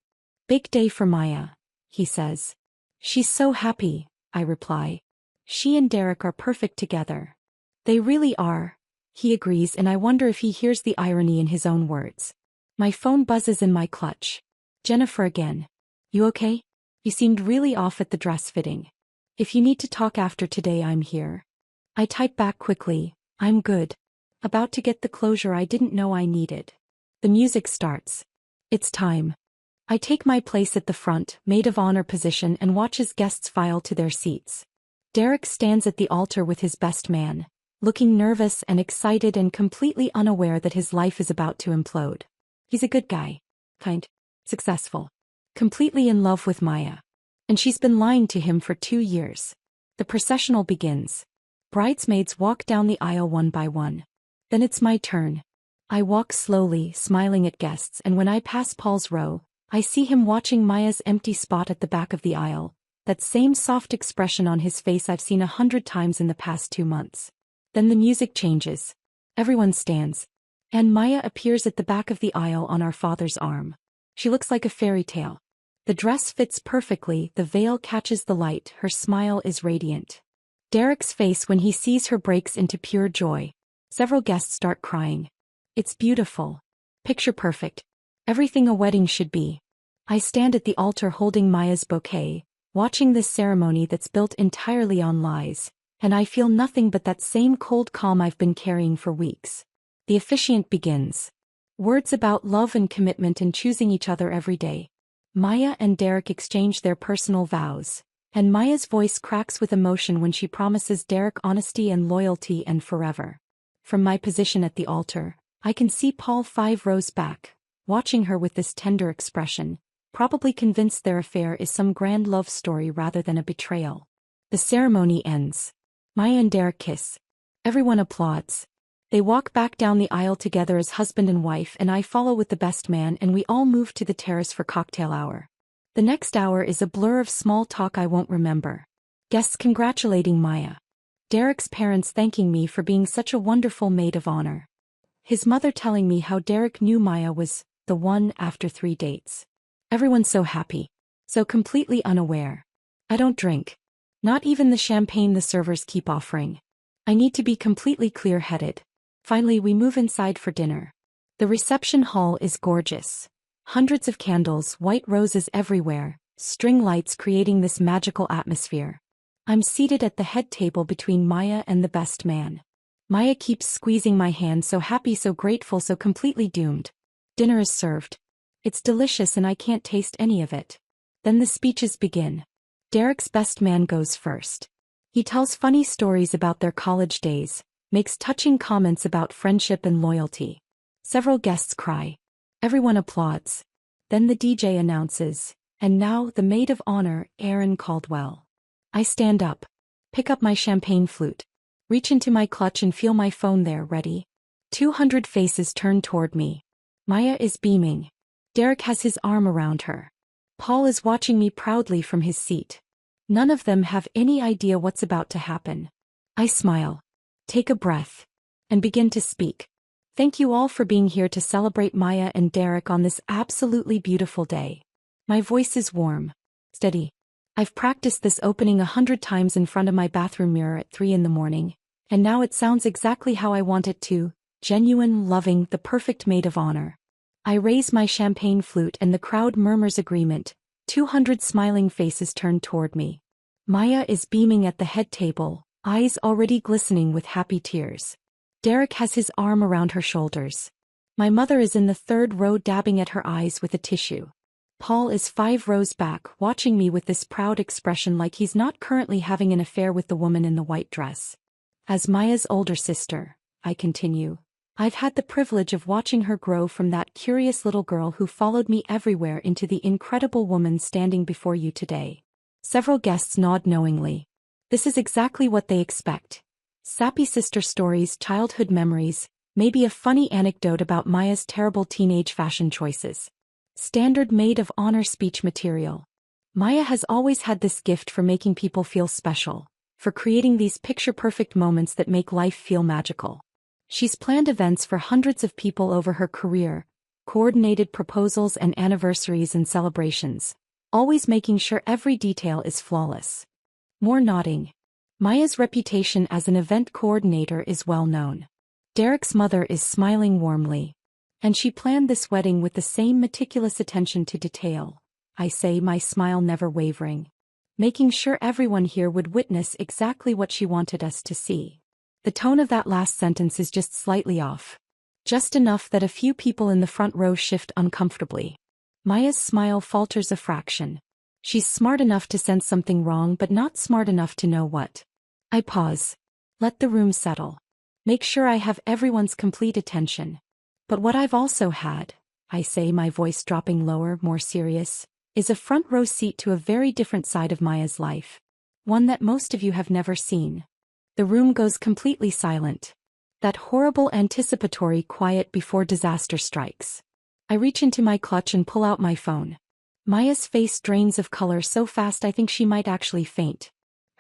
Big day for Maya, he says. She's so happy, I reply. She and Derek are perfect together. They really are, he agrees, and I wonder if he hears the irony in his own words. My phone buzzes in my clutch. Jennifer again. You okay? You seemed really off at the dress fitting. If you need to talk after today, I'm here. I type back quickly, I'm good. About to get the closure I didn't know I needed. The music starts. It's time. I take my place at the front, maid of honor position, and watch as guests file to their seats. Derek stands at the altar with his best man, looking nervous and excited and completely unaware that his life is about to implode. He's a good guy. Kind. Successful. Completely in love with Maya. And she's been lying to him for 2 years. The processional begins. Bridesmaids walk down the aisle one by one. Then it's my turn. I walk slowly, smiling at guests, and when I pass Paul's row, I see him watching Maya's empty spot at the back of the aisle, that same soft expression on his face I've seen 100 times in the past 2 months. Then the music changes. Everyone stands. And Maya appears at the back of the aisle on our father's arm. She looks like a fairy tale. The dress fits perfectly, the veil catches the light, her smile is radiant. Derek's face when he sees her breaks into pure joy. Several guests start crying. It's beautiful. Picture perfect. Everything a wedding should be. I stand at the altar holding Maya's bouquet, watching this ceremony that's built entirely on lies, and I feel nothing but that same cold calm I've been carrying for weeks. The officiant begins. Words about love and commitment and choosing each other every day. Maya and Derek exchange their personal vows, and Maya's voice cracks with emotion when she promises Derek honesty and loyalty and forever. From my position at the altar, I can see Paul 5 rows back, watching her with this tender expression, probably convinced their affair is some grand love story rather than a betrayal. The ceremony ends. Maya and Derek kiss. Everyone applauds. They walk back down the aisle together as husband and wife, and I follow with the best man, and we all move to the terrace for cocktail hour. The next hour is a blur of small talk I won't remember. Guests congratulating Maya. Derek's parents thanking me for being such a wonderful maid of honor. His mother telling me how Derek knew Maya was the one after 3 dates. Everyone's so happy. So completely unaware. I don't drink. Not even the champagne the servers keep offering. I need to be completely clear-headed. Finally, we move inside for dinner. The reception hall is gorgeous. Hundreds of candles, white roses everywhere, string lights creating this magical atmosphere. I'm seated at the head table between Maya and the best man. Maya keeps squeezing my hand, so happy, so grateful, so completely doomed. Dinner is served. It's delicious and I can't taste any of it. Then the speeches begin. Derek's best man goes first. He tells funny stories about their college days, makes touching comments about friendship and loyalty. Several guests cry. Everyone applauds. Then the DJ announces, and now the maid of honor, Erin Caldwell. I stand up, pick up my champagne flute, reach into my clutch and feel my phone there ready. 200 faces turn toward me. Maya is beaming. Derek has his arm around her. Paul is watching me proudly from his seat. None of them have any idea what's about to happen. I smile, take a breath, and begin to speak. Thank you all for being here to celebrate Maya and Derek on this absolutely beautiful day. My voice is warm, steady. I've practiced this opening 100 times in front of my bathroom mirror at 3 in the morning, and now it sounds exactly how I want it to, genuine, loving, the perfect maid of honor. I raise my champagne flute and the crowd murmurs agreement. 200 smiling faces turn toward me. Maya is beaming at the head table, eyes already glistening with happy tears. Derek has his arm around her shoulders. My mother is in the third row dabbing at her eyes with a tissue. Paul is 5 rows back, watching me with this proud expression like he's not currently having an affair with the woman in the white dress. As Maya's older sister, I continue, I've had the privilege of watching her grow from that curious little girl who followed me everywhere into the incredible woman standing before you today. Several guests nod knowingly. This is exactly what they expect. Sappy sister stories, childhood memories, maybe a funny anecdote about Maya's terrible teenage fashion choices. Standard maid of honor speech material. Maya has always had this gift for making people feel special, for creating these picture-perfect moments that make life feel magical. She's planned events for hundreds of people over her career, coordinated proposals and anniversaries and celebrations, always making sure every detail is flawless. More nodding. Maya's reputation as an event coordinator is well known. Derek's mother is smiling warmly. And she planned this wedding with the same meticulous attention to detail, I say, my smile never wavering. Making sure everyone here would witness exactly what she wanted us to see. The tone of that last sentence is just slightly off. Just enough that a few people in the front row shift uncomfortably. Maya's smile falters a fraction. She's smart enough to sense something wrong but not smart enough to know what. I pause. Let the room settle. Make sure I have everyone's complete attention. But what I've also had, I say, my voice dropping lower, more serious, is a front row seat to a very different side of Maya's life. One that most of you have never seen. The room goes completely silent. That horrible anticipatory quiet before disaster strikes. I reach into my clutch and pull out my phone. Maya's face drains of color so fast I think she might actually faint.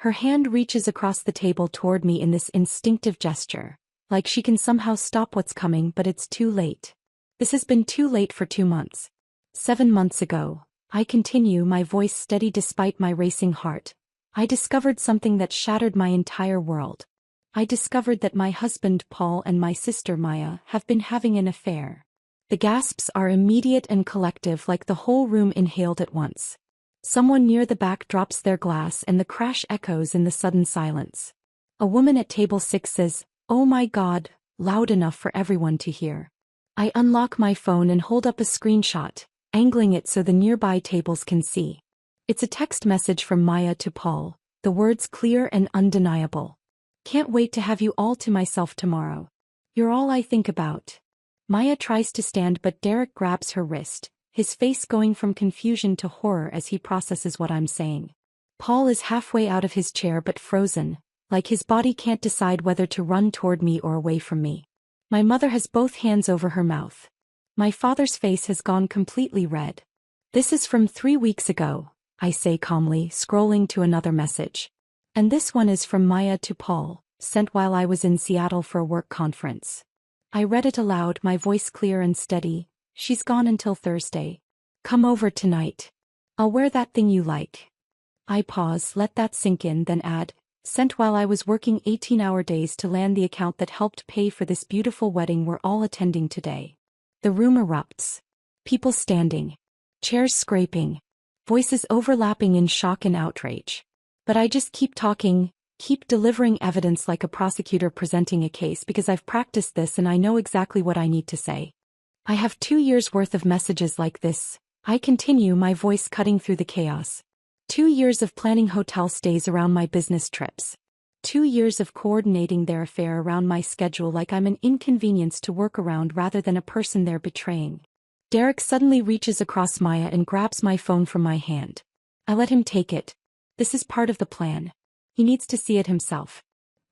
Her hand reaches across the table toward me in this instinctive gesture. Like she can somehow stop what's coming, but it's too late. This has been too late for 2 months. 7 months ago, I continue, my voice steady despite my racing heart. I discovered something that shattered my entire world. I discovered that my husband Paul and my sister Maya have been having an affair. The gasps are immediate and collective, like the whole room inhaled at once. Someone near the back drops their glass and the crash echoes in the sudden silence. A woman at table 6 says, "Oh my God," loud enough for everyone to hear. I unlock my phone and hold up a screenshot, angling it so the nearby tables can see. It's a text message from Maya to Paul, the words clear and undeniable. "Can't wait to have you all to myself tomorrow. You're all I think about." Maya tries to stand but Derek grabs her wrist, his face going from confusion to horror as he processes what I'm saying. Paul is halfway out of his chair but frozen. Like his body can't decide whether to run toward me or away from me. My mother has both hands over her mouth. My father's face has gone completely red. "This is from 3 weeks ago," I say calmly, scrolling to another message. "And this one is from Maya to Paul, sent while I was in Seattle for a work conference." I read it aloud, my voice clear and steady. "She's gone until Thursday. Come over tonight. I'll wear that thing you like." I pause, let that sink in, then add, "Sent while I was working 18-hour days to land the account that helped pay for this beautiful wedding we're all attending today." The room erupts. People standing. Chairs scraping. Voices overlapping in shock and outrage. But I just keep talking, keep delivering evidence like a prosecutor presenting a case because I've practiced this and I know exactly what I need to say. I have 2 years' worth of messages like this. I continue, my voice cutting through the chaos. 2 years of planning hotel stays around my business trips. 2 years of coordinating their affair around my schedule like I'm an inconvenience to work around rather than a person they're betraying. Derek suddenly reaches across Maya and grabs my phone from my hand. I let him take it. This is part of the plan. He needs to see it himself.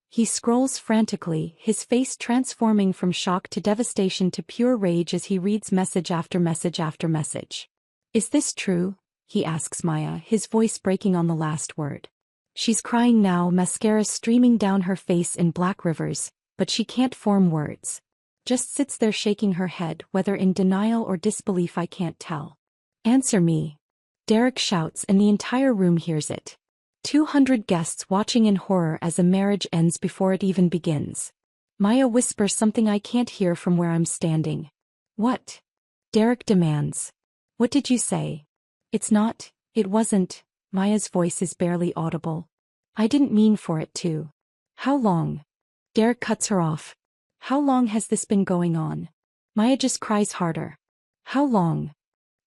He scrolls frantically, his face transforming from shock to devastation to pure rage as he reads message after message after message. "Is this true?" he asks Maya, his voice breaking on the last word. She's crying now, mascara streaming down her face in black rivers, but she can't form words. Just sits there shaking her head, whether in denial or disbelief I can't tell. Answer me. Derek shouts and the entire room hears it. 200 guests watching in horror as a marriage ends before it even begins. Maya whispers something I can't hear from where I'm standing. What? Derek demands. What did you say? It wasn't. Maya's voice is barely audible. I didn't mean for it to. How long? Derek cuts her off. How long has this been going on? Maya just cries harder. How long?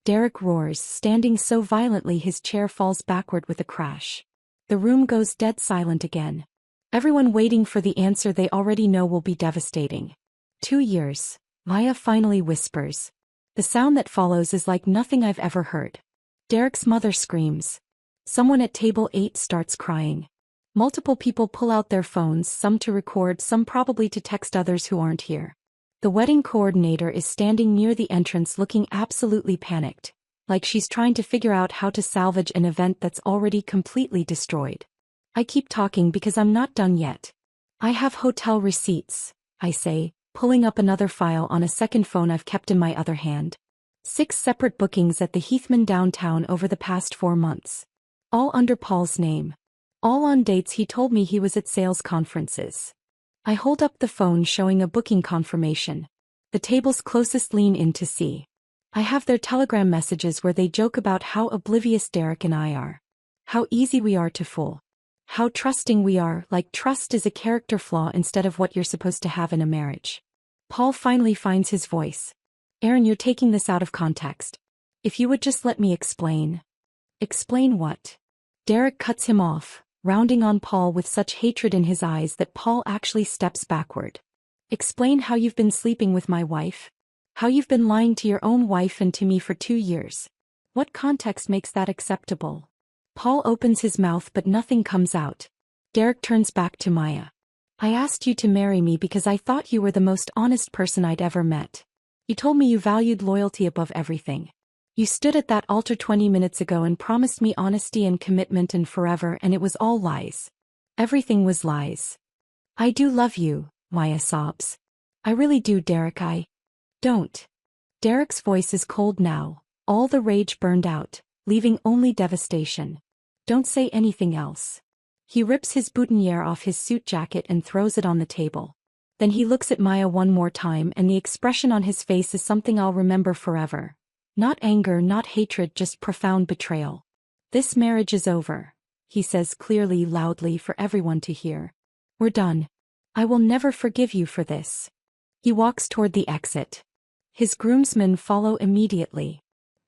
Derek roars, standing so violently his chair falls backward with a crash. The room goes dead silent again. Everyone waiting for the answer they already know will be devastating. 2 years, Maya finally whispers. The sound that follows is like nothing I've ever heard. Derek's mother screams. Someone at table 8 starts crying. Multiple people pull out their phones, some to record, some probably to text others who aren't here. The wedding coordinator is standing near the entrance looking absolutely panicked, like she's trying to figure out how to salvage an event that's already completely destroyed. I keep talking because I'm not done yet. I have hotel receipts, I say, pulling up another file on a second phone I've kept in my other hand. 6 separate bookings at the Heathman downtown over the past 4 months. All under Paul's name. All on dates he told me he was at sales conferences. I hold up the phone showing a booking confirmation. The tables closest lean in to see. I have their Telegram messages where they joke about how oblivious Derek and I are. How easy we are to fool. How trusting we are, like trust is a character flaw instead of what you're supposed to have in a marriage. Paul finally finds his voice. Aaron, you're taking this out of context. If you would just let me explain. Explain what? Derek cuts him off, rounding on Paul with such hatred in his eyes that Paul actually steps backward. Explain how you've been sleeping with my wife? How you've been lying to your own wife and to me for 2 years? What context makes that acceptable? Paul opens his mouth but nothing comes out. Derek turns back to Maya. I asked you to marry me because I thought you were the most honest person I'd ever met. You told me you valued loyalty above everything. You stood at that altar 20 minutes ago and promised me honesty and commitment and forever, and it was all lies. Everything was lies. I do love you, Maya sobs. I really do, Derek. I don't. Derek's voice is cold now, all the rage burned out, leaving only devastation. Don't say anything else. He rips his boutonniere off his suit jacket and throws it on the table. Then he looks at Maya one more time and the expression on his face is something I'll remember forever. Not anger, not hatred, just profound betrayal. This marriage is over, he says clearly, loudly for everyone to hear. We're done. I will never forgive you for this. He walks toward the exit. His groomsmen follow immediately.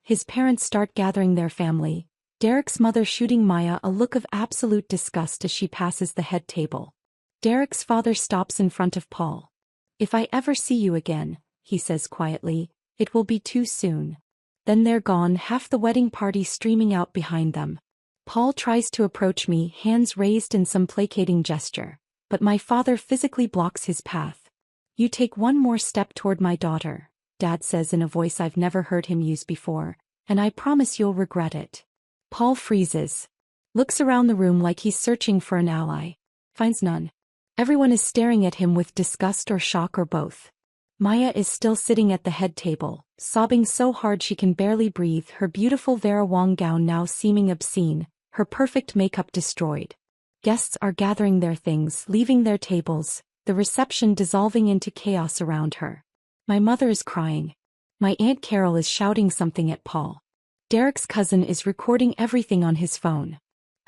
His parents start gathering their family, Derek's mother shooting Maya a look of absolute disgust as she passes the head table. Derek's father stops in front of Paul. If I ever see you again, he says quietly, it will be too soon. Then they're gone, half the wedding party streaming out behind them. Paul tries to approach me, hands raised in some placating gesture, but my father physically blocks his path. You take one more step toward my daughter, Dad says in a voice I've never heard him use before, and I promise you'll regret it. Paul freezes. Looks around the room like he's searching for an ally. Finds none. Everyone is staring at him with disgust or shock or both. Maya is still sitting at the head table, sobbing so hard she can barely breathe, her beautiful Vera Wang gown now seeming obscene, her perfect makeup destroyed. Guests are gathering their things, leaving their tables, the reception dissolving into chaos around her. My mother is crying. My Aunt Carol is shouting something at Paul. Derek's cousin is recording everything on his phone.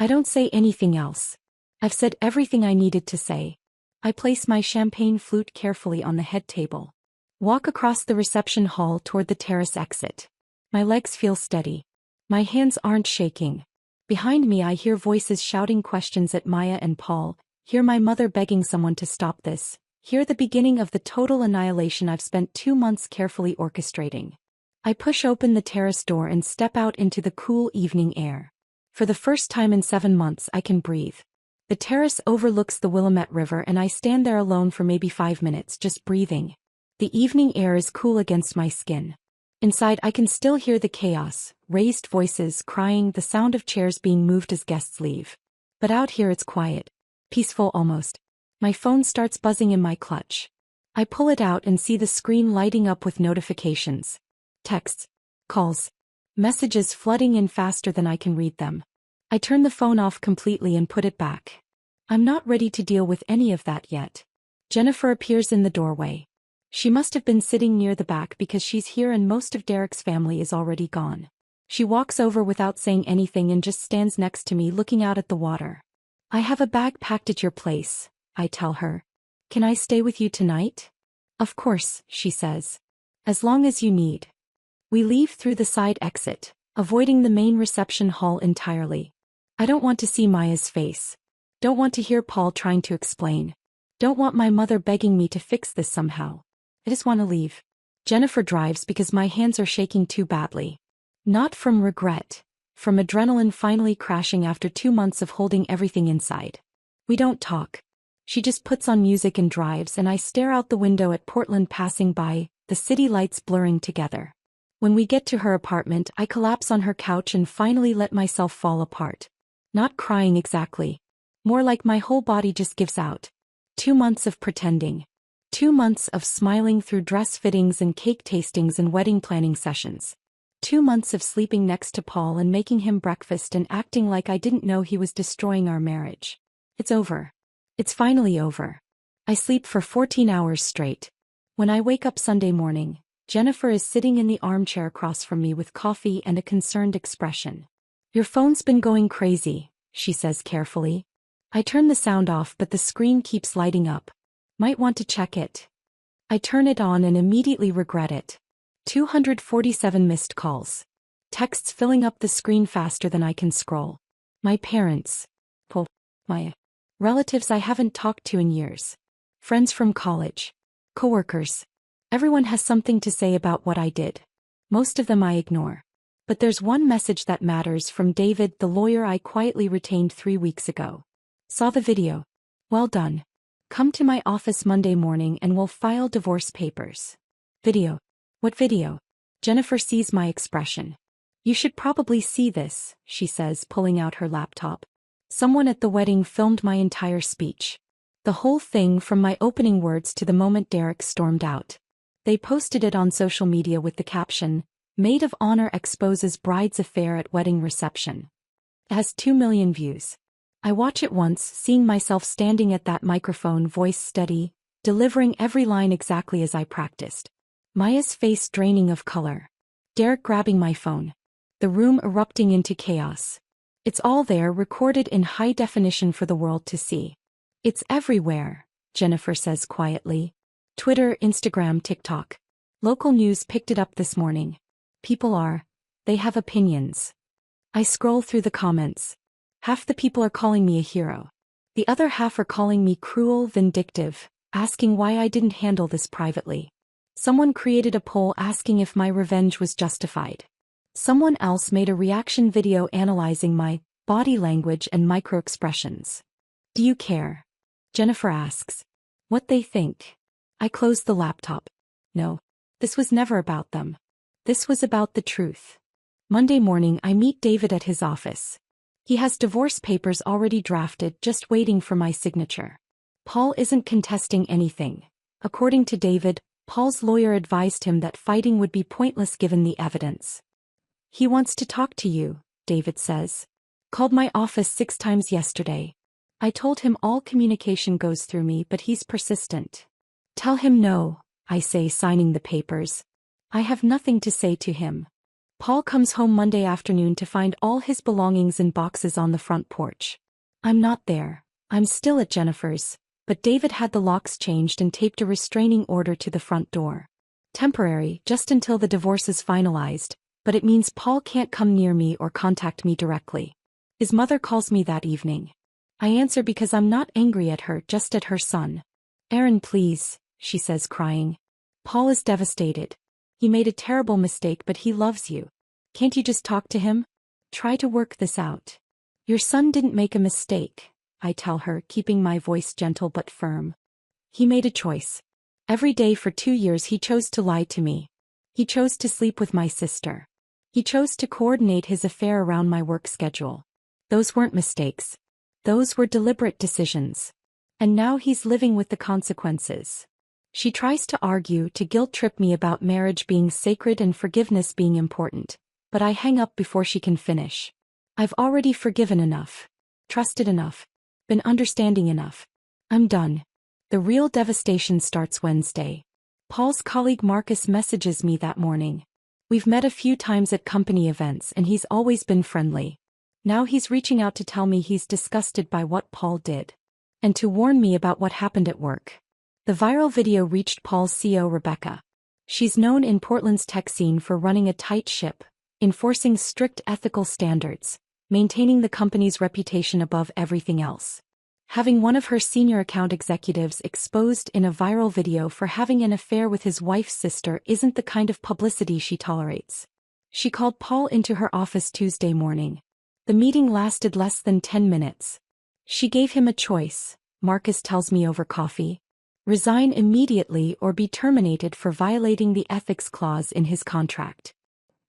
I don't say anything else. I've said everything I needed to say. I place my champagne flute carefully on the head table. Walk across the reception hall toward the terrace exit. My legs feel steady. My hands aren't shaking. Behind me I hear voices shouting questions at Maya and Paul, hear my mother begging someone to stop this, hear the beginning of the total annihilation I've spent 2 months carefully orchestrating. I push open the terrace door and step out into the cool evening air. For the first time in 7 months I can breathe. The terrace overlooks the Willamette River and I stand there alone for maybe 5 minutes just breathing. The evening air is cool against my skin. Inside I can still hear the chaos, raised voices, crying, the sound of chairs being moved as guests leave. But out here it's quiet. Peaceful almost. My phone starts buzzing in my clutch. I pull it out and see the screen lighting up with notifications. Texts, calls, messages flooding in faster than I can read them. I turn the phone off completely and put it back. I'm not ready to deal with any of that yet. Jennifer appears in the doorway. She must have been sitting near the back because she's here and most of Derek's family is already gone. She walks over without saying anything and just stands next to me looking out at the water. I have a bag packed at your place, I tell her. Can I stay with you tonight? Of course, she says. As long as you need. We leave through the side exit, avoiding the main reception hall entirely. I don't want to see Maya's face. Don't want to hear Paul trying to explain. Don't want my mother begging me to fix this somehow. I just want to leave. Jennifer drives because my hands are shaking too badly. Not from regret. From adrenaline finally crashing after 2 months of holding everything inside. We don't talk. She just puts on music and drives and I stare out the window at Portland passing by, the city lights blurring together. When we get to her apartment, I collapse on her couch and finally let myself fall apart. Not crying exactly. More like my whole body just gives out. 2 months of pretending. 2 months of smiling through dress fittings and cake tastings and wedding planning sessions. 2 months of sleeping next to Paul and making him breakfast and acting like I didn't know he was destroying our marriage. It's over. It's finally over. I sleep for 14 hours straight. When I wake up Sunday morning, Jennifer is sitting in the armchair across from me with coffee and a concerned expression. Your phone's been going crazy, she says carefully. I turn the sound off but the screen keeps lighting up. Might want to check it. I turn it on and immediately regret it. 247 missed calls. Texts filling up the screen faster than I can scroll. My parents. My relatives I haven't talked to in years. Friends from college. Coworkers. Everyone has something to say about what I did. Most of them I ignore. But there's one message that matters from David, the lawyer I quietly retained 3 weeks ago. Saw the video. Well done. Come to my office Monday morning and we'll file divorce papers. Video. What video? Jennifer sees my expression. You should probably see this, she says, pulling out her laptop. Someone at the wedding filmed my entire speech. The whole thing from my opening words to the moment Derek stormed out. They posted it on social media with the caption, Maid of Honor exposes bride's affair at wedding reception. It has 2 million views. I watch it once, seeing myself standing at that microphone, voice steady, delivering every line exactly as I practiced. Maya's face draining of color. Derek grabbing my phone. The room erupting into chaos. It's all there, recorded in high definition for the world to see. It's everywhere, Jennifer says quietly. Twitter, Instagram, TikTok. Local news picked it up this morning. They have opinions. I scroll through the comments. Half the people are calling me a hero. The other half are calling me cruel, vindictive, asking why I didn't handle this privately. Someone created a poll asking if my revenge was justified. Someone else made a reaction video analyzing my body language and microexpressions. Do you care? Jennifer asks. What they think. I close the laptop. No. This was never about them. This was about the truth. Monday morning I meet David at his office. He has divorce papers already drafted, just waiting for my signature. Paul isn't contesting anything. According to David, Paul's lawyer advised him that fighting would be pointless given the evidence. He wants to talk to you, David says. Called my office 6 times yesterday. I told him all communication goes through me, but he's persistent. Tell him no, I say, signing the papers. I have nothing to say to him. Paul comes home Monday afternoon to find all his belongings in boxes on the front porch. I'm not there. I'm still at Jennifer's. But David had the locks changed and taped a restraining order to the front door. Temporary, just until the divorce is finalized, but it means Paul can't come near me or contact me directly. His mother calls me that evening. I answer because I'm not angry at her, just at her son. Aaron, please, she says, crying. Paul is devastated. He made a terrible mistake, but he loves you. Can't you just talk to him? Try to work this out. Your son didn't make a mistake, I tell her, keeping my voice gentle but firm. He made a choice. Every day for 2 years he chose to lie to me. He chose to sleep with my sister. He chose to coordinate his affair around my work schedule. Those weren't mistakes. Those were deliberate decisions. And now he's living with the consequences. She tries to argue to guilt-trip me about marriage being sacred and forgiveness being important, but I hang up before she can finish. I've already forgiven enough, trusted enough, been understanding enough. I'm done. The real devastation starts Wednesday. Paul's colleague Marcus messages me that morning. We've met a few times at company events and he's always been friendly. Now he's reaching out to tell me he's disgusted by what Paul did. And to warn me about what happened at work. The viral video reached Paul's CEO Rebecca. She's known in Portland's tech scene for running a tight ship, enforcing strict ethical standards, maintaining the company's reputation above everything else. Having one of her senior account executives exposed in a viral video for having an affair with his wife's sister isn't the kind of publicity she tolerates. She called Paul into her office Tuesday morning. The meeting lasted less than 10 minutes. She gave him a choice, Marcus tells me over coffee. Resign immediately or be terminated for violating the ethics clause in his contract.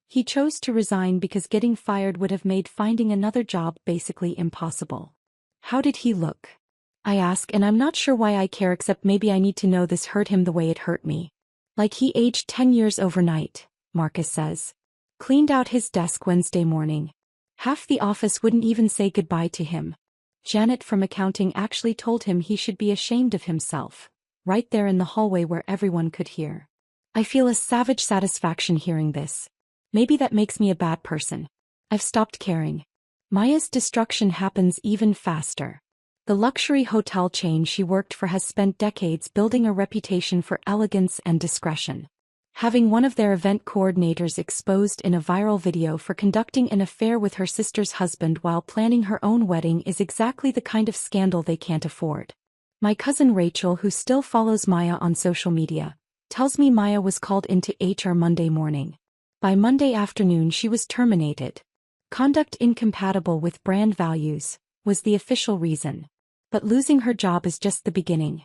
He chose to resign because getting fired would have made finding another job basically impossible. How did he look? I ask, and I'm not sure why I care, except maybe I need to know this hurt him the way it hurt me. Like he aged 10 years overnight, Marcus says. Cleaned out his desk Wednesday morning. Half the office wouldn't even say goodbye to him. Janet from accounting actually told him he should be ashamed of himself. Right there in the hallway where everyone could hear. I feel a savage satisfaction hearing this. Maybe that makes me a bad person. I've stopped caring. Maya's destruction happens even faster. The luxury hotel chain she worked for has spent decades building a reputation for elegance and discretion. Having one of their event coordinators exposed in a viral video for conducting an affair with her sister's husband while planning her own wedding is exactly the kind of scandal they can't afford. My cousin Rachel, who still follows Maya on social media, tells me Maya was called into HR Monday morning. By Monday afternoon she was terminated. Conduct incompatible with brand values was the official reason. But losing her job is just the beginning.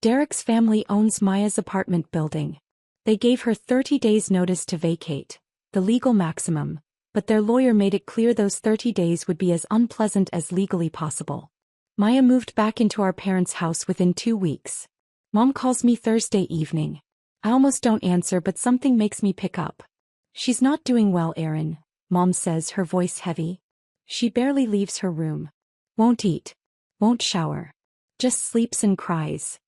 Derek's family owns Maya's apartment building. They gave her 30 days notice to vacate, the legal maximum, but their lawyer made it clear those 30 days would be as unpleasant as legally possible. Maya moved back into our parents' house within 2 weeks. Mom calls me Thursday evening. I almost don't answer, but something makes me pick up. She's not doing well, Erin, Mom says, her voice heavy. She barely leaves her room. Won't eat. Won't shower. Just sleeps and cries.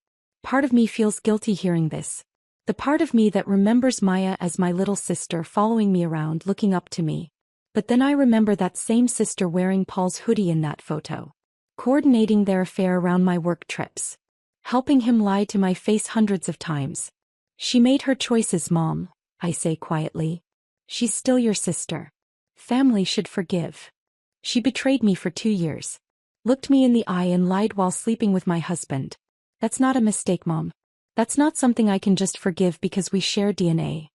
Part of me feels guilty hearing this. The part of me that remembers Maya as my little sister following me around, looking up to me. But then I remember that same sister wearing Paul's hoodie in that photo. Coordinating their affair around my work trips. Helping him lie to my face hundreds of times. She made her choices, Mom, I say quietly. She's still your sister. Family should forgive. She betrayed me for 2 years. Looked me in the eye and lied while sleeping with my husband. That's not a mistake, Mom. That's not something I can just forgive because we share DNA.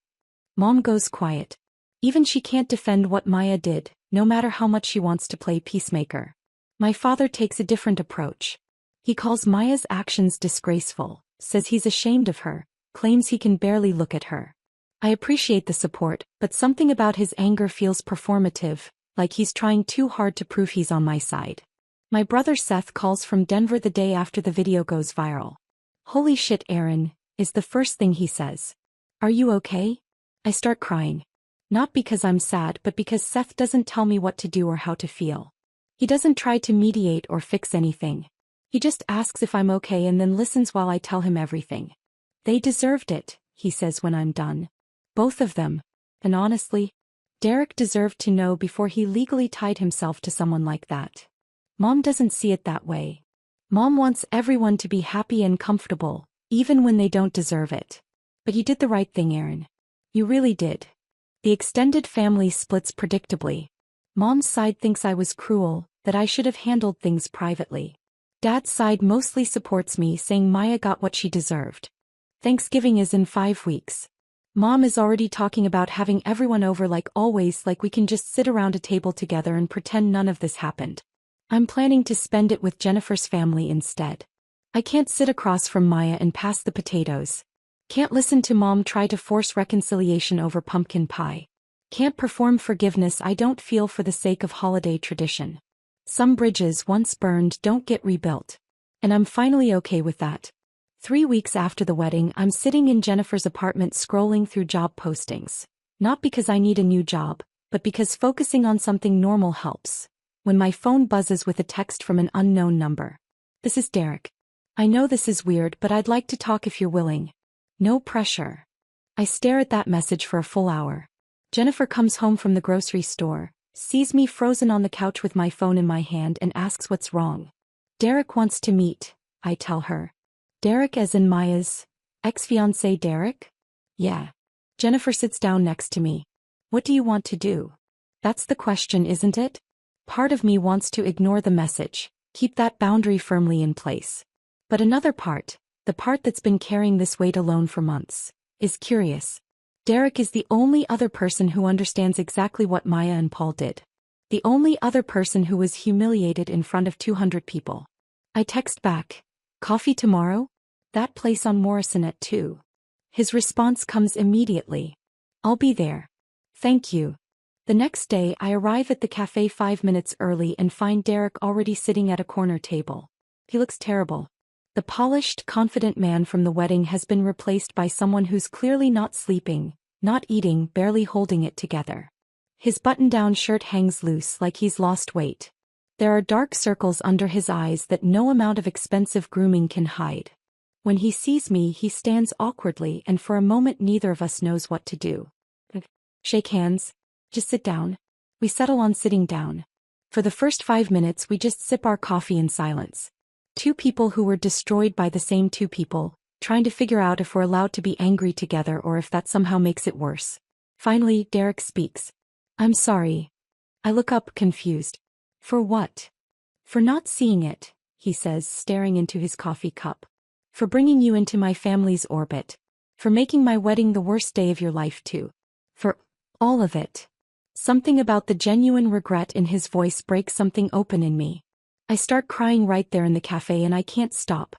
Mom goes quiet. Even she can't defend what Maya did, no matter how much she wants to play peacemaker. My father takes a different approach. He calls Maya's actions disgraceful, says he's ashamed of her, claims he can barely look at her. I appreciate the support, but something about his anger feels performative, like he's trying too hard to prove he's on my side. My brother Seth calls from Denver the day after the video goes viral. Holy shit, Erin, is the first thing he says. Are you okay? I start crying. Not because I'm sad, but because Seth doesn't tell me what to do or how to feel. He doesn't try to mediate or fix anything. He just asks if I'm okay and then listens while I tell him everything. They deserved it, he says when I'm done. Both of them. And honestly, Derek deserved to know before he legally tied himself to someone like that. Mom doesn't see it that way. Mom wants everyone to be happy and comfortable, even when they don't deserve it. But you did the right thing, Erin. You really did. The extended family splits predictably. Mom's side thinks I was cruel, that I should have handled things privately. Dad's side mostly supports me, saying Maya got what she deserved. Thanksgiving is in 5 weeks. Mom is already talking about having everyone over like always, like we can just sit around a table together and pretend none of this happened. I'm planning to spend it with Jennifer's family instead. I can't sit across from Maya and pass the potatoes. Can't listen to Mom try to force reconciliation over pumpkin pie. Can't perform forgiveness I don't feel for the sake of holiday tradition. Some bridges once burned don't get rebuilt. And I'm finally okay with that. 3 weeks after the wedding, I'm sitting in Jennifer's apartment scrolling through job postings. Not because I need a new job, but because focusing on something normal helps. When my phone buzzes with a text from an unknown number. This is Derek. I know this is weird, but I'd like to talk if you're willing. No pressure. I stare at that message for a full hour. Jennifer comes home from the grocery store, sees me frozen on the couch with my phone in my hand and asks what's wrong. Derek wants to meet, I tell her. Derek as in Maya's ex-fiancé Derek? Yeah. Jennifer sits down next to me. What do you want to do? That's the question, isn't it? Part of me wants to ignore the message, keep that boundary firmly in place. But another part, the part that's been carrying this weight alone for months, is curious. Derek is the only other person who understands exactly what Maya and Paul did. The only other person who was humiliated in front of 200 people. I text back, coffee tomorrow? That place on Morrison at 2. His response comes immediately. I'll be there. Thank you. The next day I arrive at the cafe 5 minutes early and find Derek already sitting at a corner table. He looks terrible. The polished, confident man from the wedding has been replaced by someone who's clearly not sleeping, not eating, barely holding it together. His button-down shirt hangs loose like he's lost weight. There are dark circles under his eyes that no amount of expensive grooming can hide. When he sees me, he stands awkwardly, and for a moment neither of us knows what to do. Shake hands. Just sit down. We settle on sitting down. For the first 5 minutes we just sip our coffee in silence. Two people who were destroyed by the same two people, trying to figure out if we're allowed to be angry together or if that somehow makes it worse. Finally, Derek speaks. I'm sorry. I look up, confused. For what? For not seeing it, he says, staring into his coffee cup. For bringing you into my family's orbit. For making my wedding the worst day of your life too. For all of it. Something about the genuine regret in his voice breaks something open in me. I start crying right there in the cafe and I can't stop.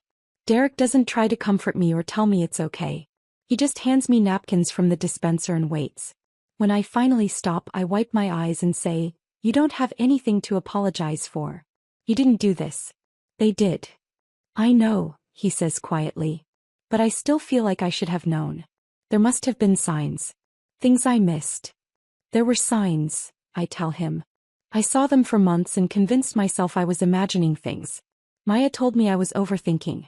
Derek doesn't try to comfort me or tell me it's okay. He just hands me napkins from the dispenser and waits. When I finally stop, I wipe my eyes and say, you don't have anything to apologize for. You didn't do this. They did. I know, he says quietly. But I still feel like I should have known. There must have been signs. Things I missed. There were signs, I tell him. I saw them for months and convinced myself I was imagining things. Maya told me I was overthinking.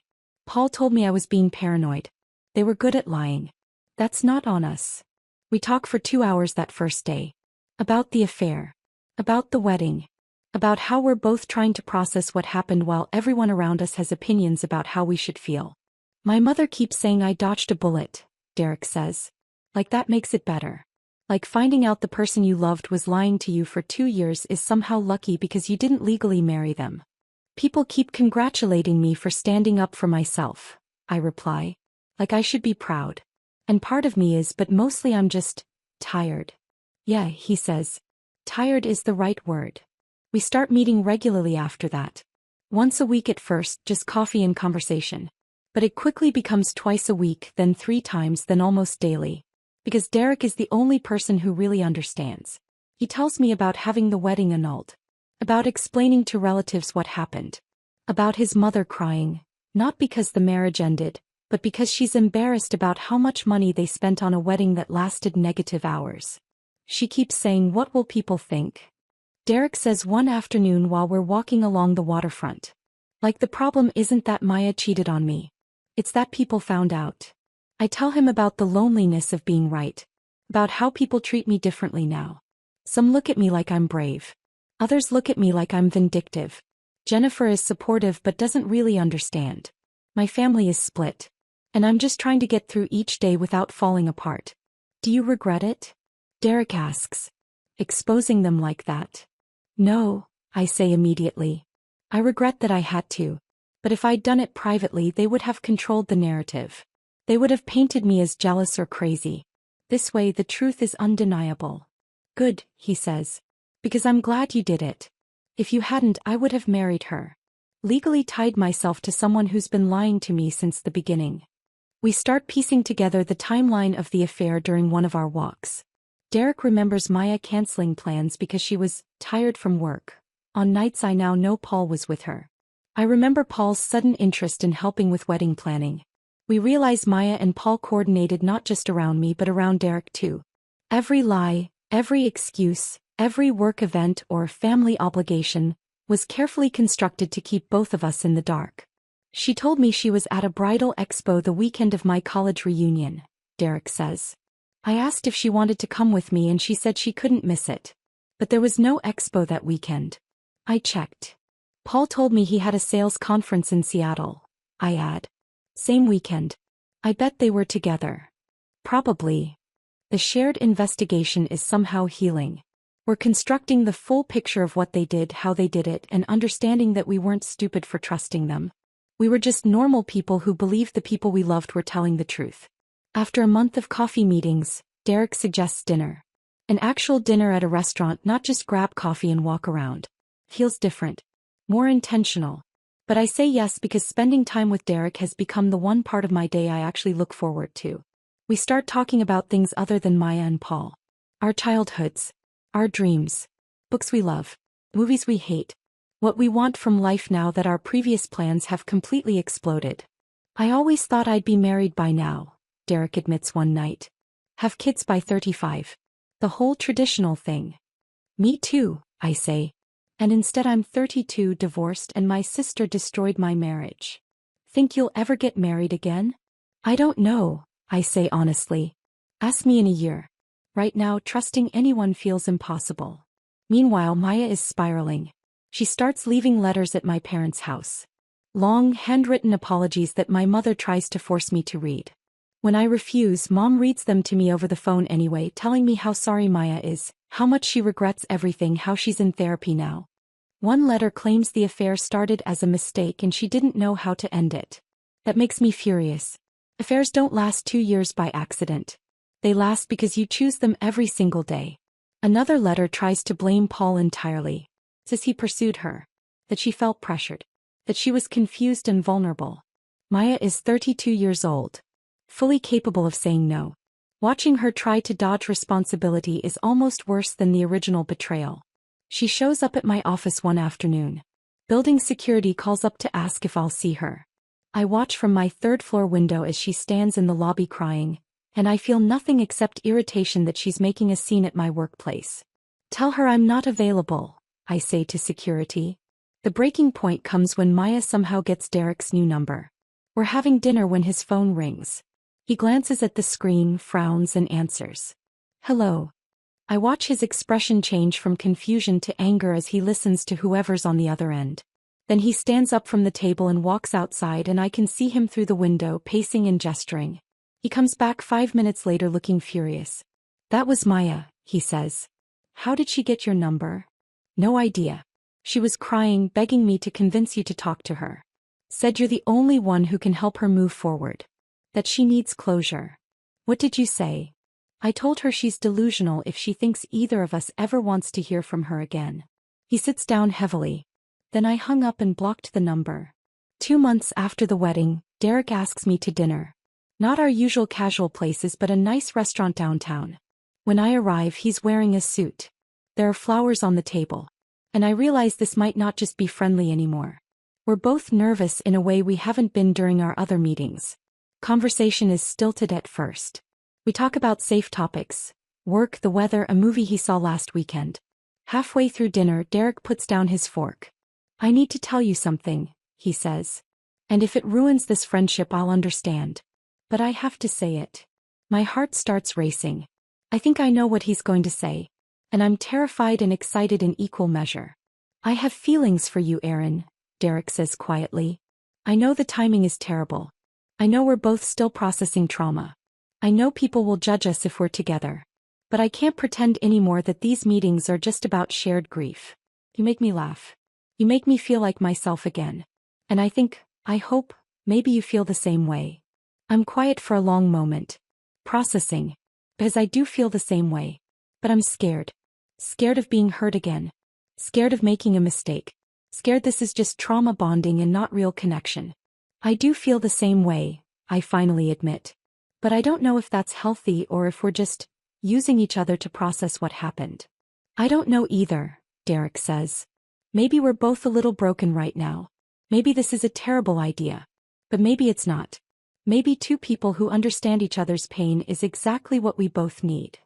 Paul told me I was being paranoid. They were good at lying. That's not on us. We talk for 2 hours that first day. About the affair. About the wedding. About how we're both trying to process what happened while everyone around us has opinions about how we should feel. My mother keeps saying I dodged a bullet, Derek says. Like that makes it better. Like finding out the person you loved was lying to you for 2 years is somehow lucky because you didn't legally marry them. People keep congratulating me for standing up for myself, I reply. Like I should be proud. And part of me is, but mostly I'm just tired. Yeah, he says. Tired is the right word. We start meeting regularly after that. Once a week at first, just coffee and conversation. But it quickly becomes twice a week, then 3 times, then almost daily. Because Derek is the only person who really understands. He tells me about having the wedding annulled. About explaining to relatives what happened. About his mother crying, not because the marriage ended, but because she's embarrassed about how much money they spent on a wedding that lasted negative hours. She keeps saying, what will people think? Derek says one afternoon while we're walking along the waterfront. Like the problem isn't that Maya cheated on me. It's that people found out. I tell him about the loneliness of being right. About how people treat me differently now. Some look at me like I'm brave. Others look at me like I'm vindictive. Jennifer is supportive but doesn't really understand. My family is split. And I'm just trying to get through each day without falling apart. Do you regret it? Derek asks. Exposing them like that. No, I say immediately. I regret that I had to. But if I'd done it privately, they would have controlled the narrative. They would have painted me as jealous or crazy. This way the truth is undeniable. Good, he says. Because I'm glad you did it. If you hadn't, I would have married her. Legally tied myself to someone who's been lying to me since the beginning. We start piecing together the timeline of the affair during one of our walks. Derek remembers Maya canceling plans because she was tired from work. On nights I now know Paul was with her. I remember Paul's sudden interest in helping with wedding planning. We realize Maya and Paul coordinated not just around me but around Derek too. Every lie, every excuse, every work event or family obligation was carefully constructed to keep both of us in the dark. She told me she was at a bridal expo the weekend of my college reunion, Derek says. I asked if she wanted to come with me and she said she couldn't miss it. But there was no expo that weekend. I checked. Paul told me he had a sales conference in Seattle. I add. Same weekend. I bet they were together. Probably. The shared investigation is somehow healing. We're constructing the full picture of what they did, how they did it, and understanding that we weren't stupid for trusting them. We were just normal people who believed the people we loved were telling the truth. After a month of coffee meetings, Derek suggests dinner. An actual dinner at a restaurant, not just grab coffee and walk around. Feels different. More intentional. But I say yes because spending time with Derek has become the one part of my day I actually look forward to. We start talking about things other than Maya and Paul. Our childhoods. Our dreams. Books we love. Movies we hate. What we want from life now that our previous plans have completely exploded. I always thought I'd be married by now, Derek admits one night. Have kids by 35. The whole traditional thing. Me too, I say. And instead I'm 32, divorced, and my sister destroyed my marriage. Think you'll ever get married again? I don't know, I say honestly. Ask me in a year. Right now, trusting anyone feels impossible. Meanwhile, Maya is spiraling. She starts leaving letters at my parents' house. Long, handwritten apologies that my mother tries to force me to read. When I refuse, Mom reads them to me over the phone anyway, telling me how sorry Maya is, how much she regrets everything, how she's in therapy now. One letter claims the affair started as a mistake and she didn't know how to end it. That makes me furious. Affairs don't last 2 years by accident. They last because you choose them every single day. Another letter tries to blame Paul entirely. Says he pursued her. That she felt pressured. That she was confused and vulnerable. Maya is 32 years old. Fully capable of saying no. Watching her try to dodge responsibility is almost worse than the original betrayal. She shows up at my office one afternoon. Building security calls up to ask if I'll see her. I watch from my third-floor window as she stands in the lobby crying, and I feel nothing except irritation that she's making a scene at my workplace. Tell her I'm not available, I say to security. The breaking point comes when Maya somehow gets Derek's new number. We're having dinner when his phone rings. He glances at the screen, frowns, and answers. Hello. I watch his expression change from confusion to anger as he listens to whoever's on the other end. Then he stands up from the table and walks outside, and I can see him through the window, pacing and gesturing. He comes back 5 minutes later looking furious. That was Maya, he says. How did she get your number? No idea. She was crying, begging me to convince you to talk to her. Said you're the only one who can help her move forward. That she needs closure. What did you say? I told her she's delusional if she thinks either of us ever wants to hear from her again. He sits down heavily. Then I hung up and blocked the number. 2 months after the wedding, Derek asks me to dinner. Not our usual casual places but a nice restaurant downtown. When I arrive, he's wearing a suit. There are flowers on the table. And I realize this might not just be friendly anymore. We're both nervous in a way we haven't been during our other meetings. Conversation is stilted at first. We talk about safe topics. Work, the weather, a movie he saw last weekend. Halfway through dinner, Derek puts down his fork. I need to tell you something, he says. And if it ruins this friendship, I'll understand. But I have to say it. My heart starts racing. I think I know what he's going to say. And I'm terrified and excited in equal measure. I have feelings for you, Aaron, Derek says quietly. I know the timing is terrible. I know we're both still processing trauma. I know people will judge us if we're together. But I can't pretend anymore that these meetings are just about shared grief. You make me laugh. You make me feel like myself again. And I hope, maybe you feel the same way. I'm quiet for a long moment. Processing. Because I do feel the same way. But I'm scared. Scared of being hurt again. Scared of making a mistake. Scared this is just trauma bonding and not real connection. I do feel the same way, I finally admit. But I don't know if that's healthy or if we're just using each other to process what happened. I don't know either, Derek says. Maybe we're both a little broken right now. Maybe this is a terrible idea. But maybe it's not. Maybe two people who understand each other's pain is exactly what we both need.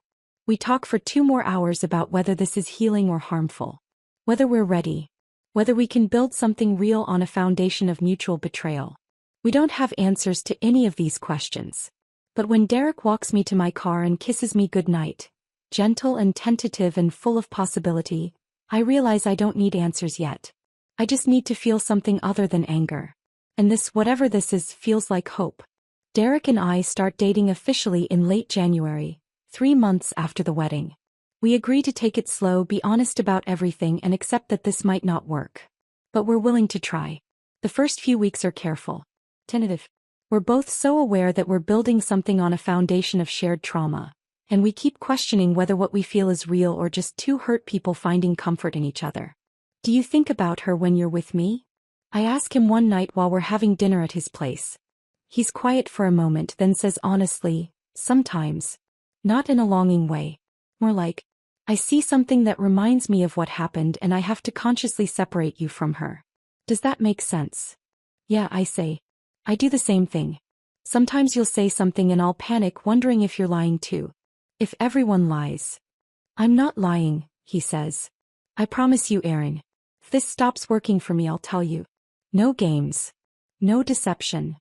We talk for 2 more hours about whether this is healing or harmful. Whether we're ready. Whether we can build something real on a foundation of mutual betrayal. We don't have answers to any of these questions. But when Derek walks me to my car and kisses me goodnight, gentle and tentative and full of possibility, I realize I don't need answers yet. I just need to feel something other than anger. And this, whatever this is, feels like hope. Derek and I start dating officially in late January, 3 months after the wedding. We agree to take it slow, be honest about everything, and accept that this might not work. But we're willing to try. The first few weeks are careful. Tentative. We're both so aware that we're building something on a foundation of shared trauma, and we keep questioning whether what we feel is real or just two hurt people finding comfort in each other. Do you think about her when you're with me? I ask him one night while we're having dinner at his place. He's quiet for a moment, then says honestly, sometimes. Not in a longing way. More like, I see something that reminds me of what happened and I have to consciously separate you from her. Does that make sense? Yeah, I say. I do the same thing. Sometimes you'll say something and I'll panic, wondering if you're lying too. If everyone lies. I'm not lying, he says. I promise you, Aaron. If this stops working for me, I'll tell you. No games. No deception.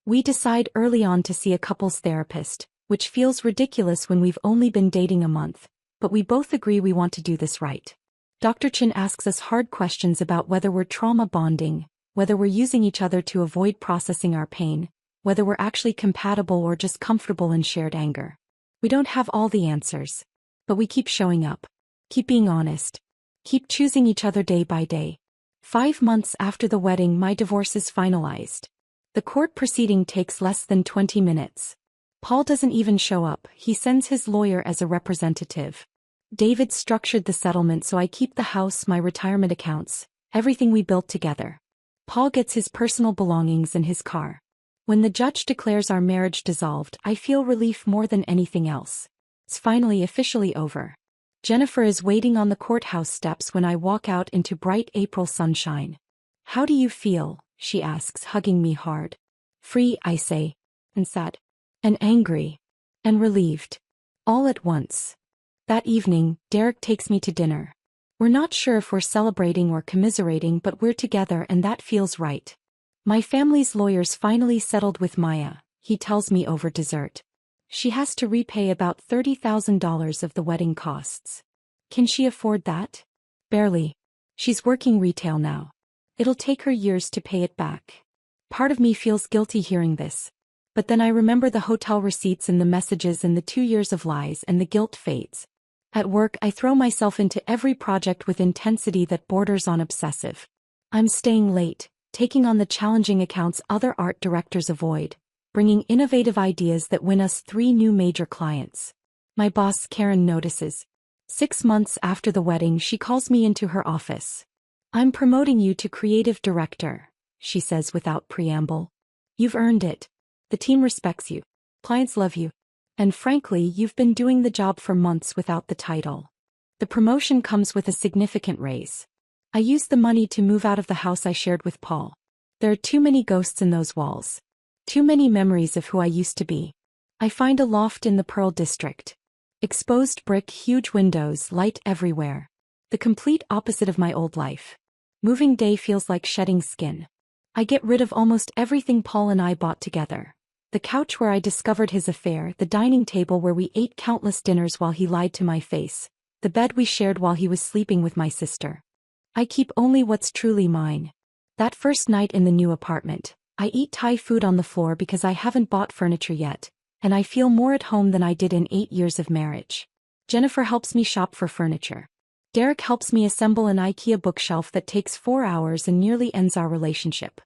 We decide early on to see a couples therapist, which feels ridiculous when we've only been dating a month, but we both agree we want to do this right. Dr. Chin asks us hard questions about whether we're trauma bonding, whether we're using each other to avoid processing our pain, whether we're actually compatible or just comfortable in shared anger. We don't have all the answers. But we keep showing up. Keep being honest. Keep choosing each other day by day. 5 months after the wedding, my divorce is finalized. The court proceeding takes less than 20 minutes. Paul doesn't even show up, he sends his lawyer as a representative. David structured the settlement so I keep the house, my retirement accounts, everything we built together. Paul gets his personal belongings and his car. When the judge declares our marriage dissolved, I feel relief more than anything else. It's finally officially over. Jennifer is waiting on the courthouse steps when I walk out into bright April sunshine. How do you feel? She asks, hugging me hard. Free, I say. And sad. And angry. And relieved. All at once. That evening, Derek takes me to dinner. We're not sure if we're celebrating or commiserating, but we're together and that feels right. My family's lawyers finally settled with Maya, he tells me over dessert. She has to repay about $30,000 of the wedding costs. Can she afford that? Barely. She's working retail now. It'll take her years to pay it back. Part of me feels guilty hearing this. But then I remember the hotel receipts and the messages and the 2 years of lies, and the guilt fades. At work, I throw myself into every project with intensity that borders on obsessive. I'm staying late, taking on the challenging accounts other art directors avoid, bringing innovative ideas that win us 3 new major clients. My boss, Karen, notices. 6 months after the wedding, she calls me into her office. I'm promoting you to creative director, she says without preamble. You've earned it. The team respects you. Clients love you. And frankly, you've been doing the job for months without the title. The promotion comes with a significant raise. I used the money to move out of the house I shared with Paul. There are too many ghosts in those walls. Too many memories of who I used to be. I find a loft in the Pearl District. Exposed brick, huge windows, light everywhere. The complete opposite of my old life. Moving day feels like shedding skin. I get rid of almost everything Paul and I bought together. The couch where I discovered his affair, the dining table where we ate countless dinners while he lied to my face, the bed we shared while he was sleeping with my sister. I keep only what's truly mine. That first night in the new apartment, I eat Thai food on the floor because I haven't bought furniture yet, and I feel more at home than I did in 8 years of marriage. Jennifer helps me shop for furniture. Derek helps me assemble an IKEA bookshelf that takes 4 hours and nearly ends our relationship.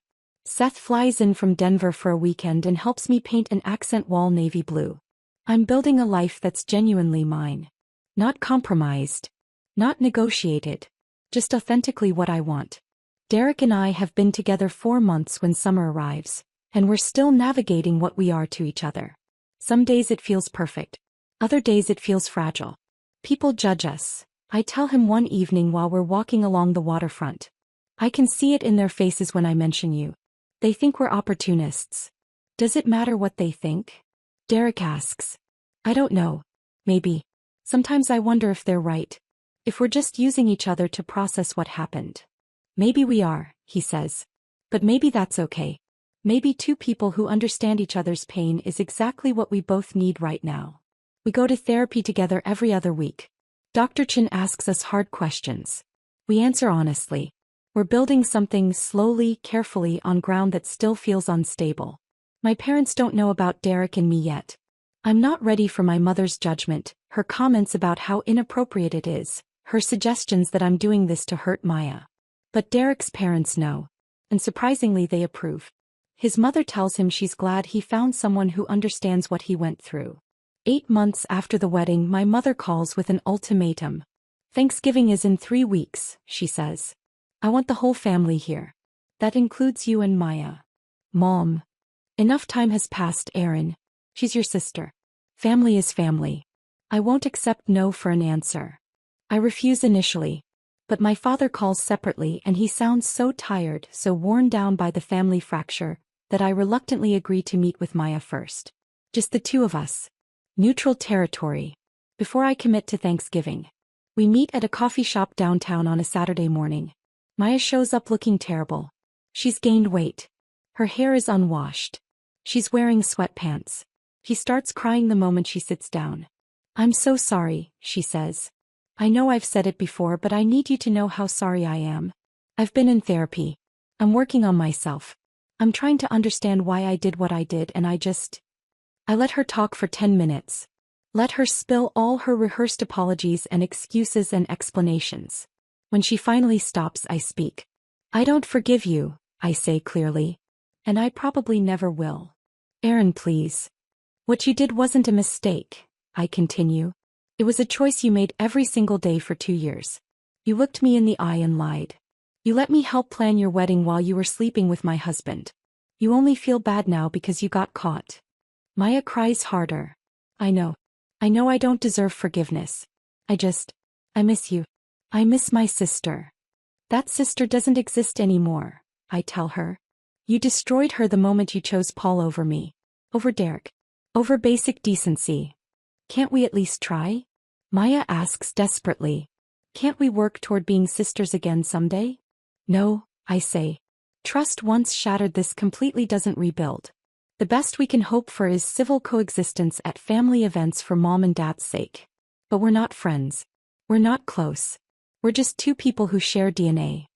Seth flies in from Denver for a weekend and helps me paint an accent wall navy blue. I'm building a life that's genuinely mine. Not compromised. Not negotiated. Just authentically what I want. Derek and I have been together 4 months when summer arrives, and we're still navigating what we are to each other. Some days it feels perfect. Other days it feels fragile. People judge us. I tell him one evening while we're walking along the waterfront. I can see it in their faces when I mention you. They think we're opportunists. Does it matter what they think? Derek asks. I don't know. Maybe. Sometimes I wonder if they're right. If we're just using each other to process what happened. Maybe we are, he says. But maybe that's okay. Maybe two people who understand each other's pain is exactly what we both need right now. We go to therapy together every other week. Dr. Chin asks us hard questions. We answer honestly. We're building something slowly, carefully on ground that still feels unstable. My parents don't know about Derek and me yet. I'm not ready for my mother's judgment, her comments about how inappropriate it is, her suggestions that I'm doing this to hurt Maya. But Derek's parents know. And surprisingly they approve. His mother tells him she's glad he found someone who understands what he went through. 8 months after the wedding, my mother calls with an ultimatum. Thanksgiving is in 3 weeks, she says. I want the whole family here. That includes you and Maya. Mom. Enough time has passed, Aaron. She's your sister. Family is family. I won't accept no for an answer. I refuse initially. But my father calls separately and he sounds so tired, so worn down by the family fracture, that I reluctantly agree to meet with Maya first. Just the two of us. Neutral territory. Before I commit to Thanksgiving. We meet at a coffee shop downtown on a Saturday morning. Maya shows up looking terrible. She's gained weight. Her hair is unwashed. She's wearing sweatpants. She starts crying the moment she sits down. I'm so sorry, she says. I know I've said it before, but I need you to know how sorry I am. I've been in therapy. I'm working on myself. I'm trying to understand why I did what I did and I let her talk for 10 minutes. Let her spill all her rehearsed apologies and excuses and explanations. When she finally stops, I speak. I don't forgive you, I say clearly. And I probably never will. Aaron, please. What you did wasn't a mistake, I continue. It was a choice you made every single day for 2 years. You looked me in the eye and lied. You let me help plan your wedding while you were sleeping with my husband. You only feel bad now because you got caught. Maya cries harder. I know I don't deserve forgiveness. I miss you. I miss my sister. That sister doesn't exist anymore, I tell her. You destroyed her the moment you chose Paul over me. Over Derek. Over basic decency. Can't we at least try? Maya asks desperately. Can't we work toward being sisters again someday? No, I say. Trust once shattered, this completely doesn't rebuild. The best we can hope for is civil coexistence at family events for mom and dad's sake. But we're not friends. We're not close. We're just two people who share DNA.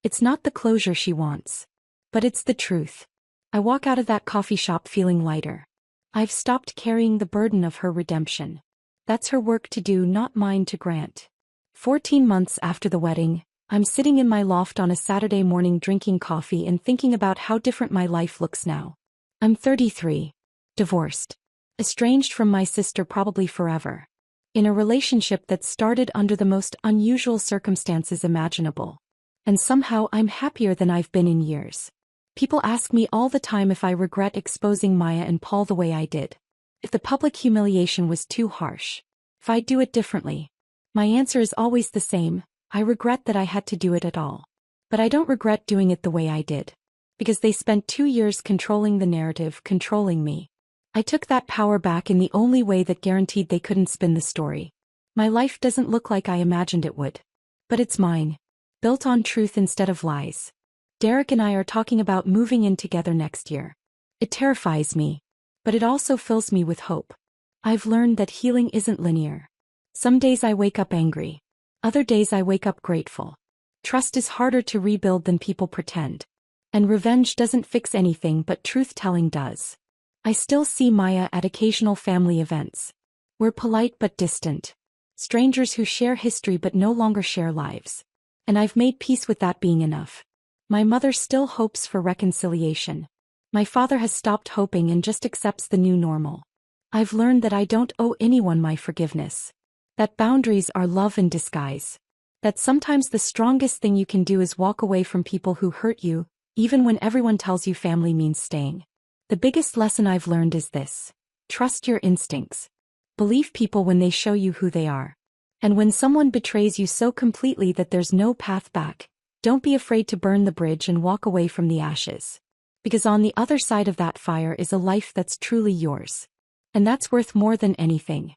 It's not the closure she wants. But it's the truth. I walk out of that coffee shop feeling lighter. I've stopped carrying the burden of her redemption. That's her work to do, not mine to grant. 14 months after the wedding, I'm sitting in my loft on a Saturday morning drinking coffee and thinking about how different my life looks now. I'm 33. Divorced. Estranged from my sister probably forever. In a relationship that started under the most unusual circumstances imaginable. And somehow I'm happier than I've been in years. People ask me all the time if I regret exposing Maya and Paul the way I did. If the public humiliation was too harsh. If I'd do it differently. My answer is always the same. I regret that I had to do it at all. But I don't regret doing it the way I did. Because they spent 2 years controlling the narrative, controlling me. I took that power back in the only way that guaranteed they couldn't spin the story. My life doesn't look like I imagined it would. But it's mine. Built on truth instead of lies. Derek and I are talking about moving in together next year. It terrifies me. But it also fills me with hope. I've learned that healing isn't linear. Some days I wake up angry. Other days I wake up grateful. Trust is harder to rebuild than people pretend. And revenge doesn't fix anything, but truth-telling does. I still see Maya at occasional family events. We're polite but distant. Strangers who share history but no longer share lives. And I've made peace with that being enough. My mother still hopes for reconciliation. My father has stopped hoping and just accepts the new normal. I've learned that I don't owe anyone my forgiveness. That boundaries are love in disguise. That sometimes the strongest thing you can do is walk away from people who hurt you, even when everyone tells you family means staying. The biggest lesson I've learned is this. Trust your instincts. Believe people when they show you who they are. And when someone betrays you so completely that there's no path back, don't be afraid to burn the bridge and walk away from the ashes. Because on the other side of that fire is a life that's truly yours. And that's worth more than anything.